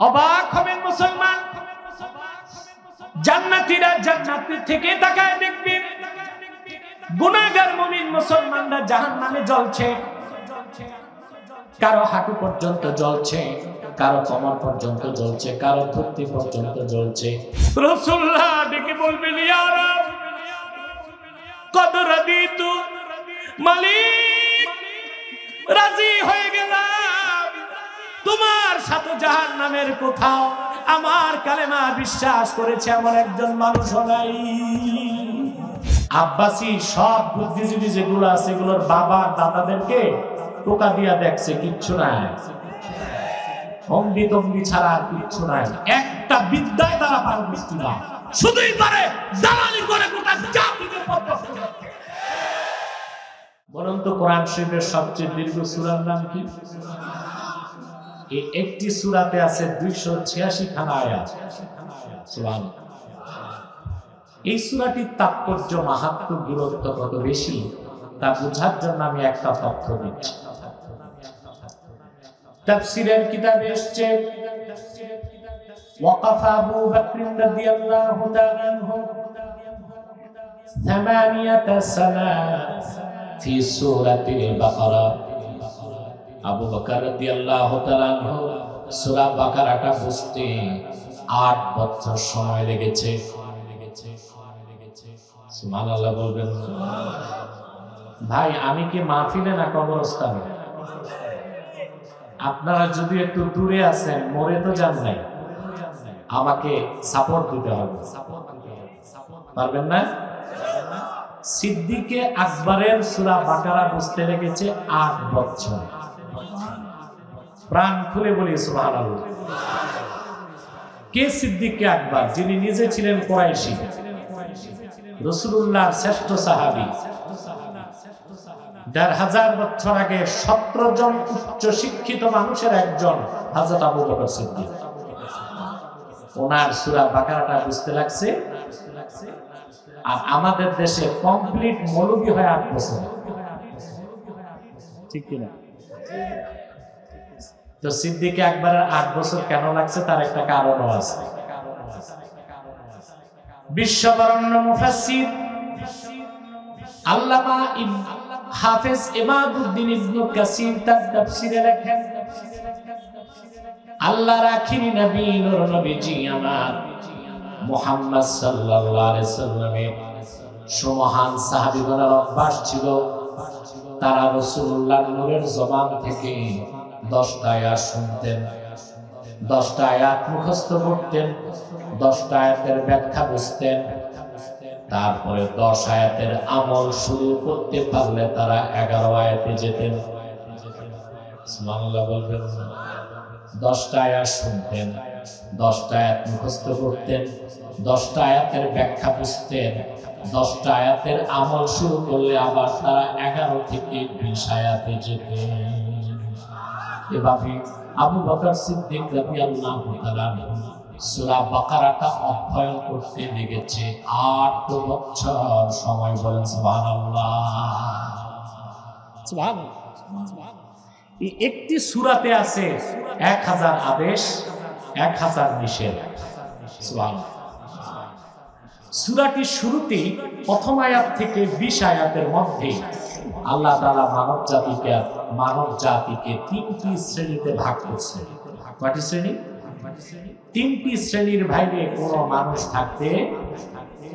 অবাক হবেন মুসলমান, জান্নাতীরা জান্নাতের থেকে তাকায় দেখবেন গুনাহগার মুমিন মুসলমানরা জাহান্নামে জ্বলছে। কারো হাঁটু পর্যন্ত জ্বলছে, কারো কোমর পর্যন্ত জ্বলছে, কারো ধুতি পর্যন্ত জ্বলছে। রাসূলুল্লাহ ডেকে বলবেন, ইয়া রাব কদ রাদিতু, মালিক রাজি হয়ে গেলাম, তোমার সাথে জাহান্নামের কোথাও আমার কালেমা বিশ্বাস করেছে এমন একজন মানুষ নাই। আব্বাসী সব বুদ্ধিজীবী যেগুলো আছে এগুলোর বাবা দাদাদেরকে টোকা দিয়া দেখছে, কিচ্ছু নাই, হম্বি তম্বি ছাড়া আর কিচ্ছু নাই। একটা বিদ্যায় তারা পারদর্শী না, শুধুই পারে দালালি করে গোটা জাতিকে পথভ্রষ্ট করতে। বলুন তো কোরআন শরীফের সবচেয়ে দীর্ঘ সূরার নাম কি? এই একটি সূরাতে আছে 286 খানা আয়াত। সুবহানাল্লাহ। এই সূরাটির তাৎপর্য, মাহাত্ম্য, গুরুত্ব কত বেশি তা বোঝার জন্য আমি একটা তথ্য দিচ্ছি। তাফসীরের কিতাবে এসেছে, ওয়াকাফা আবু বকর রাদিয়াল্লাহু তাআলা আনহু 8 সানা ফি সূরাতিল বাকারা। আবু বকর রাদিয়াল্লাহু তাআলা আনহু সূরা বাকারাটা বুঝতে 8 বছর সময় লেগেছে। সুবহানাল্লাহ বলবেন। ভাই আমি কি মাহফিলে না কবরস্থানে? আপনারা যদি একটু দূরে আছেন, মরে তো যান নাই, আমাকে সাপোর্ট দিতে হবে। পারবেন না? সিদ্দিকে আকবরের সূরা বাকারা বুঝতে লেগেছে 8 বছর। প্রাণ খুলে বলি সুবহানাল্লাহ। কে সিদ্দিকে আকবর? যিনি নিজে ছিলেন কুরাইশী, রাসূলুল্লাহর শ্রেষ্ঠ সাহাবী। ১৫০০ বছর আগে 17 জন উচ্চ শিক্ষিত মানুষের একজন হযরত আবু বকর সিদ্দিক। ওনার সূরা বাকারাটা বুঝতে লাগছে, আর আমাদের দেশে কমপ্লিট মৌলবী হয় 8 বছর। ঠিক কিনা? তো সিদ্দিকে আকবরের 8 বছর কেন লাগছে তার একটা কারণও আছে। বিশ্ববরণ্য মুফাসসির আল্লামা হাফেজ ইমাদউদ্দিন ইবনে কাসির তার তাফসীরে লেখেন, আল্লাহর আখিরি নবী নূর নবীজি আমার মুহাম্মদ সাল্লাল্লাহু আলাইহি সাল্লামের সুমহান সাহাবীগণের অভ্যাস ছিল, তারা রাসূলুল্লাহর নূরের জবান থেকে 10টা আয়াত শুনতেন, 10টা আয়াত মুখস্থ করতেন, 10টা আয়াতের ব্যাখ্যা বুঝতেন, তারপরে 10 আয়াতের আমল শুরু করতে পারলে তারা 11 আয়াতে যেতেন। সুবহানাল্লাহ বলবেন। 10টা আয়াত শুনতেন, 10টা আয়াত মুখস্থ করতেন, 10টা আয়াতের ব্যাখ্যা বুঝতেন, 10টা আয়াতের আমল শুরু করলে আবার তারা 11 থেকে 20 আয়াতে যেতেন। এভাবে আবু বকর সিদ্দিক রাদিয়াল্লাহু তাআলা সূরা বাকারাটা অধ্যয়ন করতে লেগেছে 8 বছর সময়। বলেন সুবহানাল্লাহ। সুবহানাল্লাহ। এই একটি সূরাতে আছে 1000 আদেশ, 1000 নিষেধ। সুবহানাল্লাহ। সূরাটির শুরুতে প্রথম আয়াত থেকে 20 আয়াতের মধ্যে আল্লাহ তাআলা মানব জাতিকে 3টি শ্রেণীতে ভাগ করছে। কয়টি শ্রেণী? 3টি শ্রেণীর বাইরে কোনো মানুষ থাকতে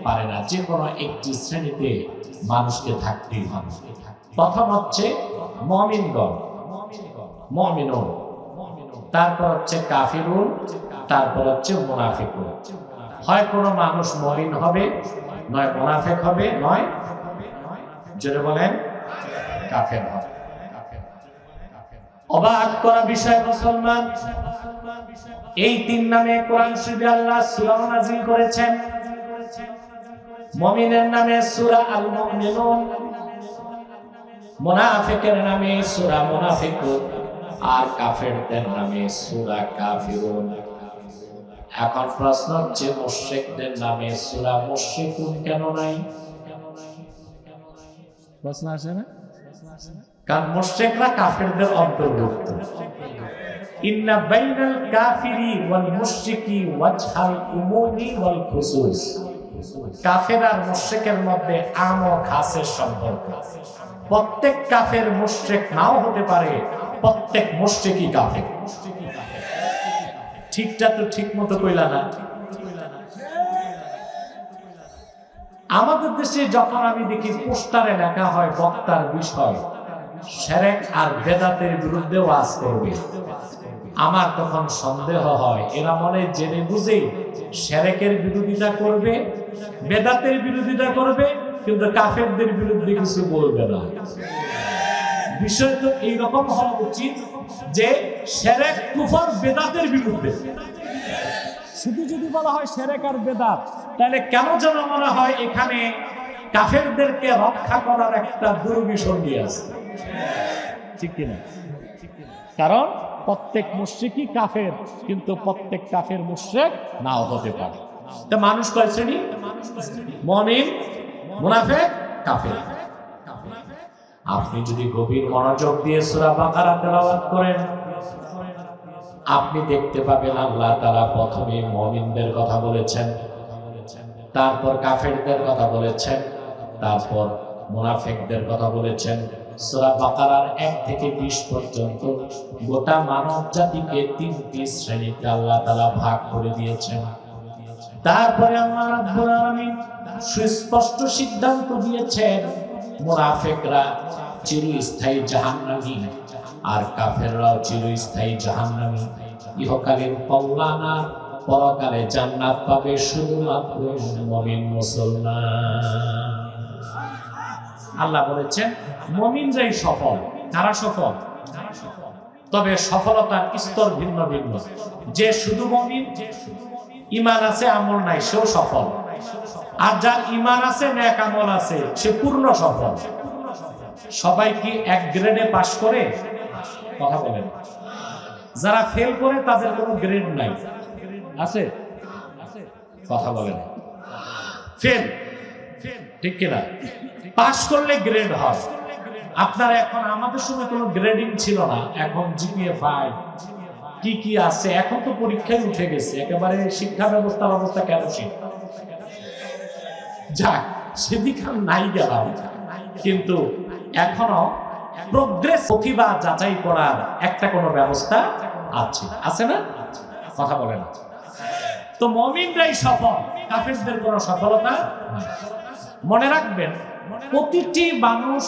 পারে না, যে কোনো একটি শ্রেণীতে মানুষকে থাকতেই হবে। প্রথম হচ্ছে মুমিনগণ, মুমিনুন, তারপর হচ্ছে কাফিরুন, তারপর হচ্ছে মুনাফিকুন। হয় কোনো মানুষ মুমিন হবে, নয় মুনাফিক হবে, নয় জোরে বলেন কাফের হবে। অবাক করা বিষয় মুসলমান, এই 3 নামে কোরআন শরীফে আল্লাহ সূরা নাযিল করেছেন। মুমিনের নামে সূরা আল মুমিনুন, মুনাফিকের নামে সূরা মুনাফিকুন, আর কাফেরদের নামে সূরা কাফিরুন। এখন প্রশ্ন হচ্ছে মুশরিকদের নামে সূরা মুশরিকুন কেন নাই? প্রশ্ন আসে না? কারণ মুশরিকরা কাফেরদের অন্তর্ভুক্ত। ইন্না বাইনাল কাফিরি ওয়াল মুশরিকি ওয়াজহাল উমুমি ওয়াল খুসুস। কাফের আর মুশরিকের মধ্যে আম ও খাসের সম্পর্ক। প্রত্যেক কাফের মুশরিক নাও হতে পারে, প্রত্যেক মুশরিকই কাফের। ঠিকটা তো ঠিক মতো কইলা না। আমাদের দেশে যখন আমি দেখি পোস্টারে লেখা হয় বক্তার বিষয় শিরক আর বেদাতের বিরুদ্ধে ওয়াজ করবে, আমার তখন সন্দেহ হয় এরা মনে জেনে বুঝে শিরকের বিরোধিতা করবে, বেদাতের বিরোধিতা করবে, কিন্তু কাফেরদের বিরুদ্ধে কিছু বলবে না। বিষয় তো এইরকম হওয়া উচিত যে শিরক কুফর বেদাতের বিরুদ্ধে। শুধু যদি বলা হয় শিরক আর বেদাত, তাহলে কেন যেন মনে হয় এখানে কাফেরদেরকে রক্ষা করার একটা দুর্বিসন্ধি আছে, ঠিক কিনা? কারণ প্রত্যেক মুশরিকই কাফের, কিন্তু প্রত্যেক কাফের মুশরিক নাও হতে পারে। তো মানুষ কয় শ্রেণী? মুমিন, মুনাফিক, কাফের। আপনি যদি গভীর মনোযোগ দিয়ে সূরা বাকারা তেলাওয়াত করেন, আপনি দেখতে পাবেন আল্লাহ তাআলা প্রথমে মুমিনদের কথা বলেছেন, তারপর কাফেরদের কথা বলেছেন, তারপর মুনাফিকদের কথা বলেছেন। সূরা বাকারার 1 থেকে 20 পর্যন্ত গোটা মানব জাতিকে 3টি শ্রেণীতে আল্লাহ তাআলা ভাগ করে দিয়েছেন। তারপরে আল্লাহ রাব্বুল আলামিন সুস্পষ্ট সিদ্ধান্ত দিয়েছেন মুনাফিকরা চিরস্থায়ী জাহান্নামী আর কাফেররাও চিরস্থায়ী জাহান্নামী। ইহকালীন কল্যাণ আর পরকালে জান্নাত পাবে শুধুমাত্র মুমিন মুসলমান। আল্লাহ বলেছেন মুমিনরাই সফল। কারা সফল? তবে সফলতার স্তর ভিন্ন ভিন্ন। যে শুধু মুমিন, ঈমান আছে আমল নাই, সেও সফল। আর যার ঈমান আছে নেক আমল আছে, সে পূর্ণ সফল। সবাই কি এক গ্রেডে পাস করে? কথা বলেন। যারা ফেল করে তাদের কোনো গ্রেড নাই, আছে? কথা বলেন। ফেল, ঠিক কিনা? পাস করলে গ্রেড হয়। আপনারা এখন, আমাদের সময় কোনো গ্রেডিং ছিল না, এখন জিপিএ 5 কি কি আছে, এখন তো পরীক্ষায় উঠে গেছে একেবারে। শিক্ষা ব্যবস্থার অবস্থা কেন যাক, সেদিকে নাই গেলাম, কিন্তু এখনো প্রোগ্রেস প্রতিভা যাচাই করার একটা কোনো ব্যবস্থা আছে, আছে না? কথা বলে না। তো মুমিনরাই সফল, কাফেরদের কোনো সফলতা নেই। মনে রাখবেন, প্রতিটি মানুষ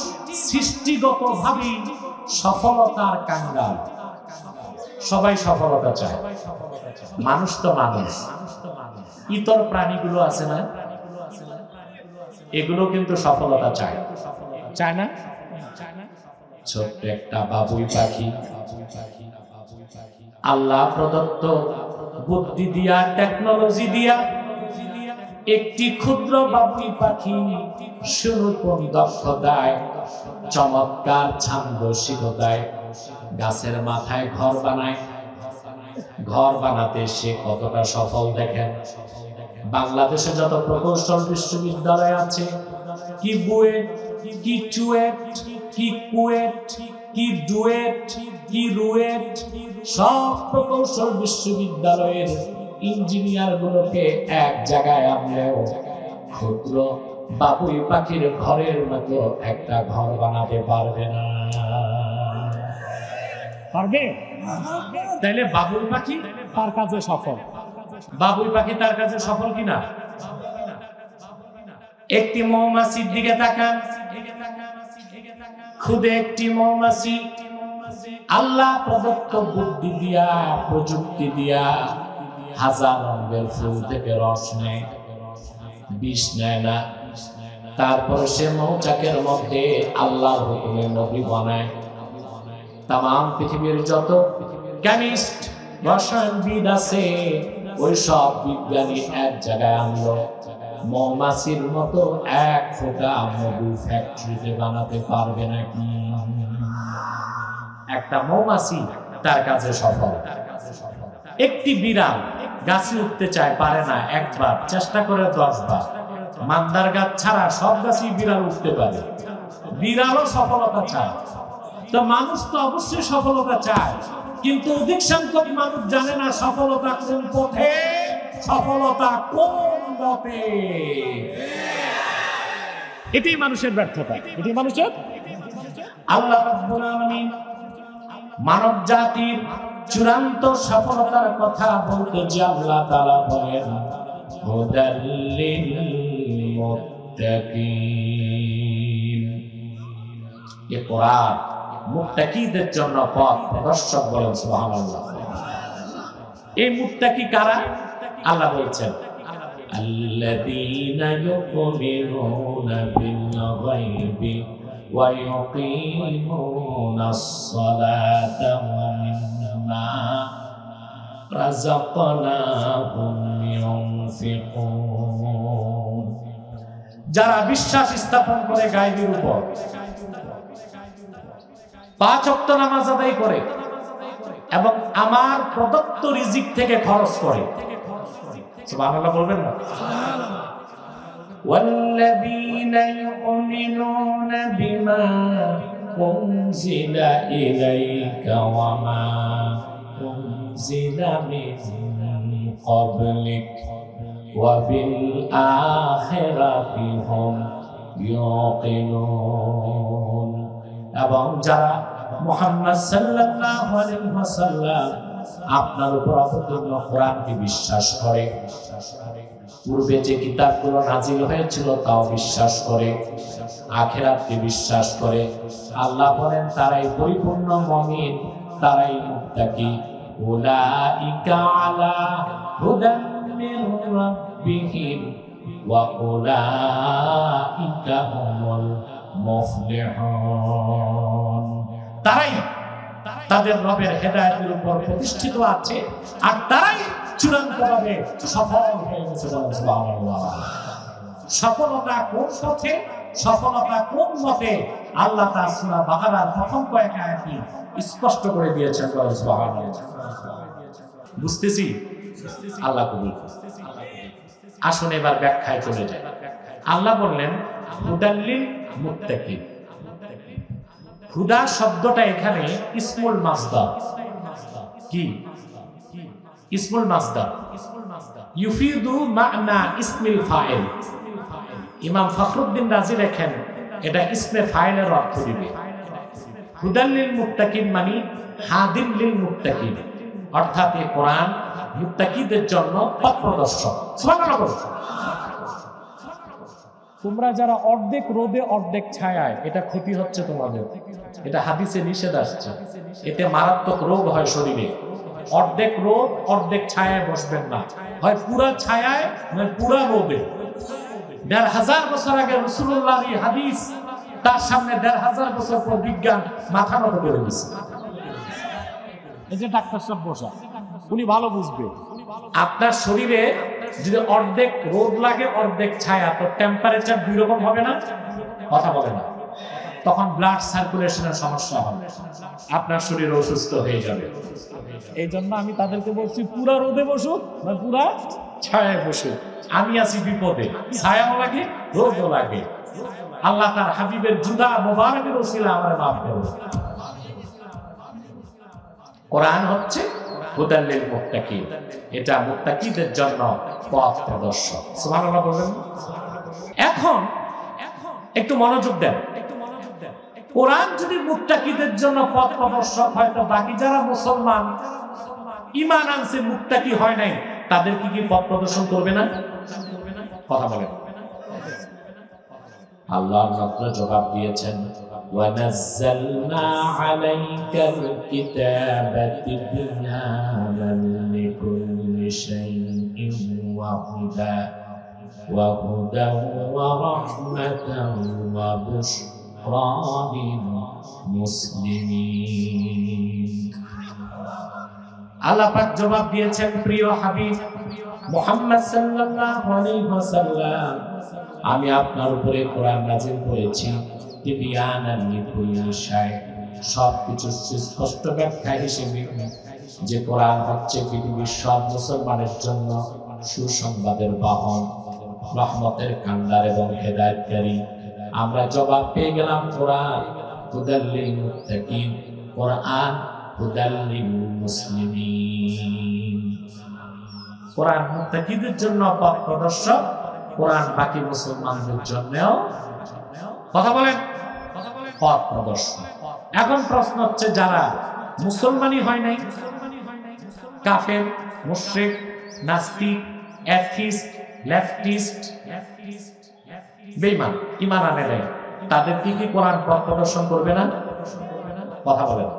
সৃষ্টিগতভাবেই সফলতার কাঙ্গাল। সবাই সফলতা চায়। মানুষ তো মানুষ, ইতর প্রাণীগুলো আছে না, এগুলো কিন্তু সফলতা চায়, চায় না? ছোট্ট একটা বাবুই পাখি আল্লাহ প্রদত্ত বুদ্ধি দিয়া, টেকনোলজি দিয়া একটি ক্ষুদ্র বাবুই পাখি সুরূপম দক্ষতায়, চমৎকার ছান্দসিকতায় গাছের মাথায় ঘর বানায়। ঘর বানাতে সে কতটা সফল দেখেন। বাংলাদেশে যত প্রকৌশল বিশ্ববিদ্যালয় আছে, কি বুয়েট, কি চুয়েট, কি কুয়েট, কি ডুয়েট, কি রুয়েট, সব প্রকৌশল বিশ্ববিদ্যালয়ের ইঞ্জিনিয়ার গুলোকে এক জায়গায় আনলেও ক্ষুদ্র বাবুই পাখির ঘরের মতো একটা ঘর বানাতে পারবে না। পারবে? তাইলে বাবুই পাখি তার কাজে সফল। বাবুই পাখি তার কাজে সফল কিনা? একটি মৌমাছির দিকে তাকান। খুদে একটি মৌমাছি আল্লাহ প্রদত্ত বুদ্ধি দিয়া, প্রযুক্তি দিয়া হাজার রঙের ফুল থেকে রস নেয়, বিষ নেয় না। তারপরে সে মৌচাকের মধ্যে আল্লাহর হুকুমে মধু বানায়। তাম পৃথিবীর যত কেমিস্ট, রসায়নবিদ আছে, ওই সব বিজ্ঞানী এক জায়গায় আনলো। মৌমাছির মতো এক ফোঁটা মধু ফ্যাক্টরিতে বানাতে পারবে নাকি? একটা মৌমাছি তার কাছে সফল। একটি বিড়াল গাছে উঠতে চায়, পারে না, একবার চেষ্টা করে 10 বার। মান্দার গাছ ছাড়া সব গাছেই বিড়াল উঠতে পারে। বিড়ালও সফলতা চায়। তো মানুষ তো অবশ্যই সফলতা চায়, কিন্তু অধিক সংখ্যক মানুষ জানে না সফলতা কোন পথে, সফলতা কোন পথে। এটাই মানুষের ব্যর্থতা, এটাই মানুষের। আল্লাহ রাব্বুল আলামিন মানব জাতির চূড়ান্ত সফলতার কথা বলতে যে আল্লাহ তাআলা বলেন হুদাল লিল মুত্তাকিন, এই কোরআন মুত্তাকিদের জন্য পথ প্রদর্শক, বলেন সুবহানাল্লাহ। এই মুত্তাকি কারা? আল্লাহ বলছেন আল্লাযীনা ইউমিনুনা বিল গায়বি ওয়া ইউকিমুনাস সালাতা ওয়া মিম্মা রাযাকনাহুম ইউনফিকুন। যারা বিশ্বাস স্থাপন করে গায়বের উপর, 5 ওয়াক্ত নামাজ আদায় করে এবং আমার প্রদত্ত রিজিক থেকে খরচ করে। সুবহানাল্লাহ বলবেন না? ওয়াল্লাযীনা ইউমিনুনা বিমা উনজিলা ইলাইকা ওয়া মা উনজিলা মিন ক্বাবলিক ওয়া বিল আখিরাতি হুম ইউকিনুন। এবং যারা মুহাম্মদ সাল্লাল্লাহু আলাইহি ওয়াসাল্লাম আপনার উপর অবতীর্ণ কোরআনকে বিশ্বাস করে, পূর্বে যে কিতাবগুলো নাজিল হয়েছিল তাও বিশ্বাস করে, আখিরাতকে বিশ্বাস করে, আল্লাহ বলেন তারাই পরিপূর্ণ মুমিন, তারাই মুত্তাকি। উলাইকা আলা হুদাম মির রাব্বিহিম ওয়া উলাইকা হুমুল মুফলিহুন। তারাই তাদের রবের হেদায়েতের উপর প্রতিষ্ঠিত আছে, আর তারাই চূড়ান্তভাবে সফল হয়ে গেছে। সুবহানাল্লাহ। সফলতা কোন পথে, সফলতা কোন মতে, আল্লাহ তাআলা সূরা বাকারার প্রথম কয়েক আয়াতে স্পষ্ট করে দিয়েছেন। সুবহানাল্লাহ। বুঝতেছি? আল্লাহ কবুল। আসুন এবার ব্যাখ্যায় চলে যাই। আল্লাহ বললেন হুদাল্লিল মুত্তাকিন। হুদা শব্দটা এখানে ইসমুল মাসদার। কি ইসমুল মাসদার? ইউফিদু মা'না ইসমিল ফাইল। ইমাম ফখরুদ্দিন রাজি লেখেন এটা ইসমে ফাইলের অর্থ দিবে। হুদাল লিল মুত্তাকিন মানে হাদিল লিল মুত্তাকিন, অর্থাৎ এই কোরআন মুত্তাকিদের জন্য পথ প্রদর্শক। সুবহানাল্লাহ। তোমরা যারা অর্ধেক রোদে অর্ধেক ছায়ায়, এটা ক্ষতি হচ্ছে তোমাদের, এটা হাদিসে নিষেধ আসছে, এতে মারাত্মক রোগ হয় শরীরে। অর্ধেক রোদ অর্ধেক ছায়ায় বসবেন না, হয় পুরা ছায়ায় নয় পুরা রোদে। ১৫০০ বছর আগে রাসূলুল্লাহর এই হাদিস, তার সামনে ১৫০০ বছর পর বিজ্ঞান মাথা নত করে দিচ্ছে। এই যে ডাক্তার সাহেব বসা, উনি ভালো বুঝবে। আপনার শরীরে যদি অর্ধেক রোদ লাগে অর্ধেক ছায়া, তো টেম্পারেচার দুই রকম হবে না? কথা বলে না। তখন ব্লাড সার্কুলেশনের সমস্যা হবে, আপনার শরীর অসুস্থ হয়ে যাবে। এই জন্য আমি তাদেরকে বলছি পুরা রোদে বসুক না পুরা ছায়ায় বসুক। আমি আছি বিপদে, ছায়াও লাগে রোদও লাগে। আল্লাহ তার হাবিবের জুদা মোবারকের ওসিলা আমারে মাফ করুন। কোরআন হচ্ছে হুদাল লিল মুত্তাকিন, এটা মুত্তাকিদের জন্য পথ প্রদর্শক। সুবহানাল্লাহ বলেন। এখন একটু মনোযোগ দেন। কোরআন যদি মুত্তাকিদের জন্য পথ প্রদর্শক হয়, তো বাকি যারা মুসলমান ঈমান আনছে মুত্তাকি হয় নাই, তাদের কি পথ প্রদর্শন করবে না? কথা বলেন। আল্লাহ নবী জবাব দিয়েছেন وَنَزَّلْنَا عَلَيْكَ الْكِتَابَ تِبْيَانًا لِكُلِّ شَيْءٍ وَهُدًى وَرَحْمَةً وَبُشْرَى لِلْمُسْلِمِينَ। আল্লাহ পাক জবাব দিয়েছেন, প্রিয় হাবিব মুহাম্মদ সাল্লাল্লাহু আলাইহি ওয়াসাল্লাম, আমি আপনার উপরে কোরআন নাযিল করেছি তিবিয়ানান লিকুল্লি শাই, সবকিছু সুস্পষ্ট ব্যাখ্যা হিসেবে। যে কোরআন হচ্ছে পৃথিবীর সব মুসলমানের জন্য সুসংবাদের বাহন, রহমতের কান্ডার এবং হেদায়েতকারী। আমরা জবাব পেয়ে গেলাম কোরআন হুদাল লিল মুত্তাকিন। কোরআন হুদাল লিল মুসলিমিন। কোরআন মুত্তাকিদের জন্য পথ প্রদর্শক, কোরআন বাকি মুসলমানদের জন্যও কথা বলেন পথ প্রদর্শক। এখন প্রশ্ন হচ্ছে, যারা মুসলমানই হয় নাই, কাফের, মুশরিক, নাস্তিক, অ্যাথিস্ট, লেফটিস্ট, বেঈমান, ঈমান আনে নাই, তাদের কি কোরআন পথ প্রদর্শন করবে না? কথা বলেন।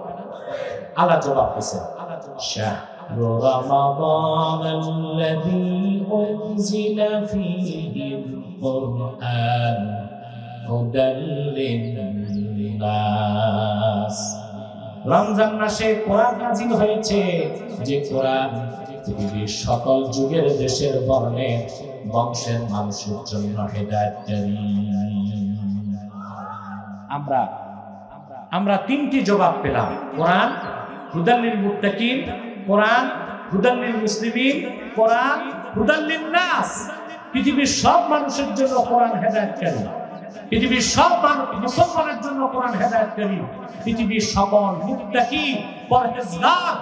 আল্লাহ জবাব দিয়েছেন, শাহরু রমাদানাল্লাযী উনজিলা ফীহিল কুরআন হুদাল লিন-নাস। রমজান মাসে কোরআন নাযিল হয়েছে, যে কোরআন পৃথিবীর সকল যুগের, দেশের, বর্ণের, বংশের মানুষের জন্য হেদায়েতকারী। আমরা তিনটি জবাব পেলাম, কোরআন হুদাল লিল মুত্তাকিন, কোরআন হুদাল লিল মুসলিমিন, কোরআন হুদাল লিন-নাস। পৃথিবীর সব মানুষের জন্য কোরআন হেদায়েতকারী, পৃথিবীর সব মুসলমানের জন্য কোরআন হেদায়েতকারী, পৃথিবীর সকল মুত্তাকি, পরহেজগার,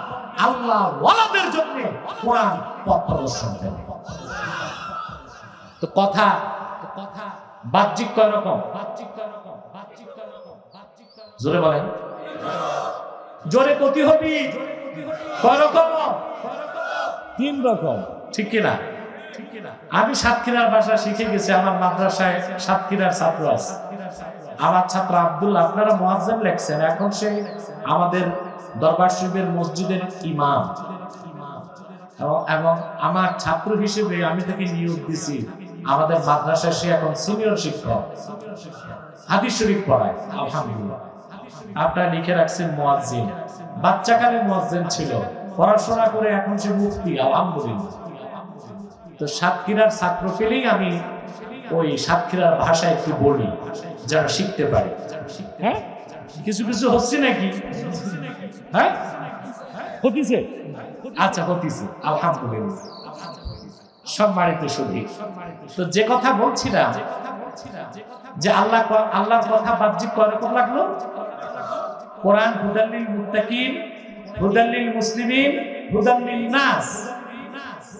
আল্লাহ ওয়ালাদের জন্য কোরআন পথ প্রদর্শন করে। তো কথা বাহ্যিক কয় রকম? জোরে বলেন, জোরে কতি হবি? কয় রকম? 3 রকম, ঠিক কিনা? আমি সাতক্ষীরার ভাষা শিখে গেছি, আমার মাদ্রাসায় সাতক্ষীরার ছাত্র আছে, আমার ছাত্র আব্দুল্লাহ, আপনারা মুয়াজ্জিন লেখছেন, এখন সে আমাদের দরবার শরীফের মসজিদের ইমাম, এবং আমার ছাত্র হিসেবে আমি তাকে নিয়োগ দিছি আমাদের মাদ্রাসায়, সে এখন সিনিয়র শিক্ষক, হাদিস শরীফ পড়ায়। আলহামদুলিল্লাহ, আপনারা লিখে রাখছেন মুয়াজ্জিন, বাচ্চাকালে মুয়াজ্জিন ছিল, পড়াশোনা করে এখন সে মুফতি, আলহামদুলিল্লাহ। তো সাতক্ষীরার ছাত্র পেলেই আমি ওই সাতক্ষীরার ভাষা একটু বলি, যারা শিখতে পারে। হ্যাঁ, কিছু কিছু হচ্ছে নাকি? হ্যাঁ, হতিছে, আচ্ছা হতিছে, আলহামদুলিল্লাহ, সম্মানিত সুধী। তো যে কথা বলছিলাম, যে আল্লাহর কথা বাহ্যিক কয় রকম লাগলো? কোরআন হুদাল লিল মুত্তাকিন, হুদাল লিল মুসলিমিন, হুদাল লিন-নাস।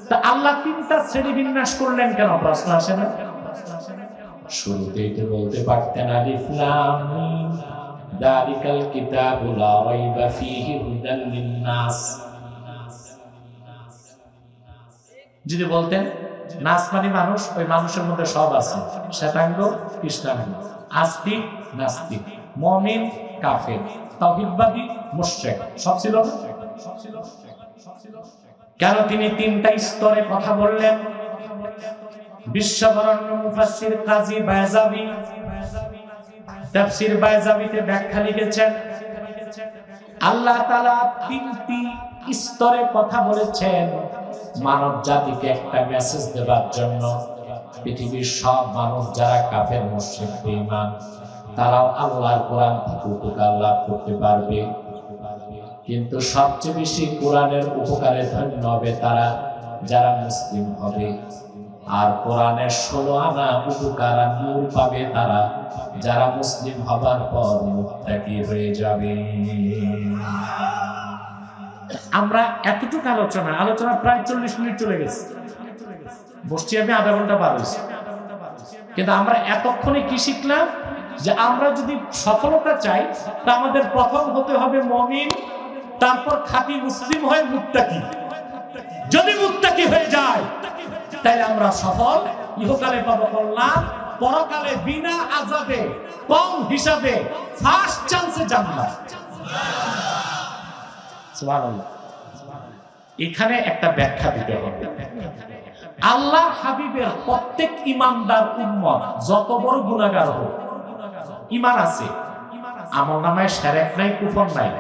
তা আল্লাহ 3টা শ্রেণী বিন্যাস করলেন কেন? প্রশ্ন আসে না? শুরুতেই তো বলতে পারতেন আলিফ লাম মিম যালিকাল কিতাবু লা রাইবা ফীহি হুদাল লিন-নাস। যদি বলতেন নাস মানে মানুষ, ওই মানুষের মধ্যে সব আছে, শ্বেতাঙ্গ, কৃষ্ণাঙ্গ, আস্তিক, নাস্তিক, মুমিন, কাফের, তাওহীদবাদী, মুশরিক, সব ছিল। কেন তিনি 3টা স্তরে কথা বললেন? বিশ্ববরণ্য মুফাসসির কাজী বায়জাবি তাফসীর বায়জাবিতে ব্যাখ্যা লিখেছেন, আল্লাহ তাআলা 3টি স্তরে কথা বলেছেন মানব জাতিকে একটা মেসেজ দেওয়ার জন্য। পৃথিবীর সব মানুষ যারা কাফের, মুশরিক, বেঈমান, তারাও আল্লাহর কোরআন থেকে উপকার লাভ করতে পারবে, কিন্তু সবচেয়ে বেশি কোরআনের উপকারে ধন্য হবে তারা যারা মুসলিম হবে। আর কোরআনের 16 আনা উপকার নূর পাবে তারা যারা মুসলিম হবার পর মুত্তাকি হয়ে যাবে। আমরা এতটুকু আলোচনা প্রায় 40 মিনিট চলে গেছে, বসছি আমি আধা ঘন্টা পার হয়েছে। কিন্তু আমরা এতক্ষণে কি শিখলাম? যে আমরা যদি সফলতা চাই, তা আমাদের প্রথম হতে হবে মুমিন, তারপর খাঁটি মুসলিম হয়ে মুত্তাকি। যদি মুত্তাকি হয়ে যায় তাহলে আমরা সফল, ইহকালে পাবো কল্যাণ, পরকালে বিনা আযাবে, কম হিসাবে, ফার্স্ট চান্সে জান্নাত। সুবহানাল্লাহ। এখানে একটা ব্যাখ্যা দিতে হবে। আল্লাহ হাবিবের প্রত্যেক ঈমানদার উম্মত যত বড় গুনাহগার হোক, ঈমান আছে, আমলনামায় শিরক নাই, কুফর নাই,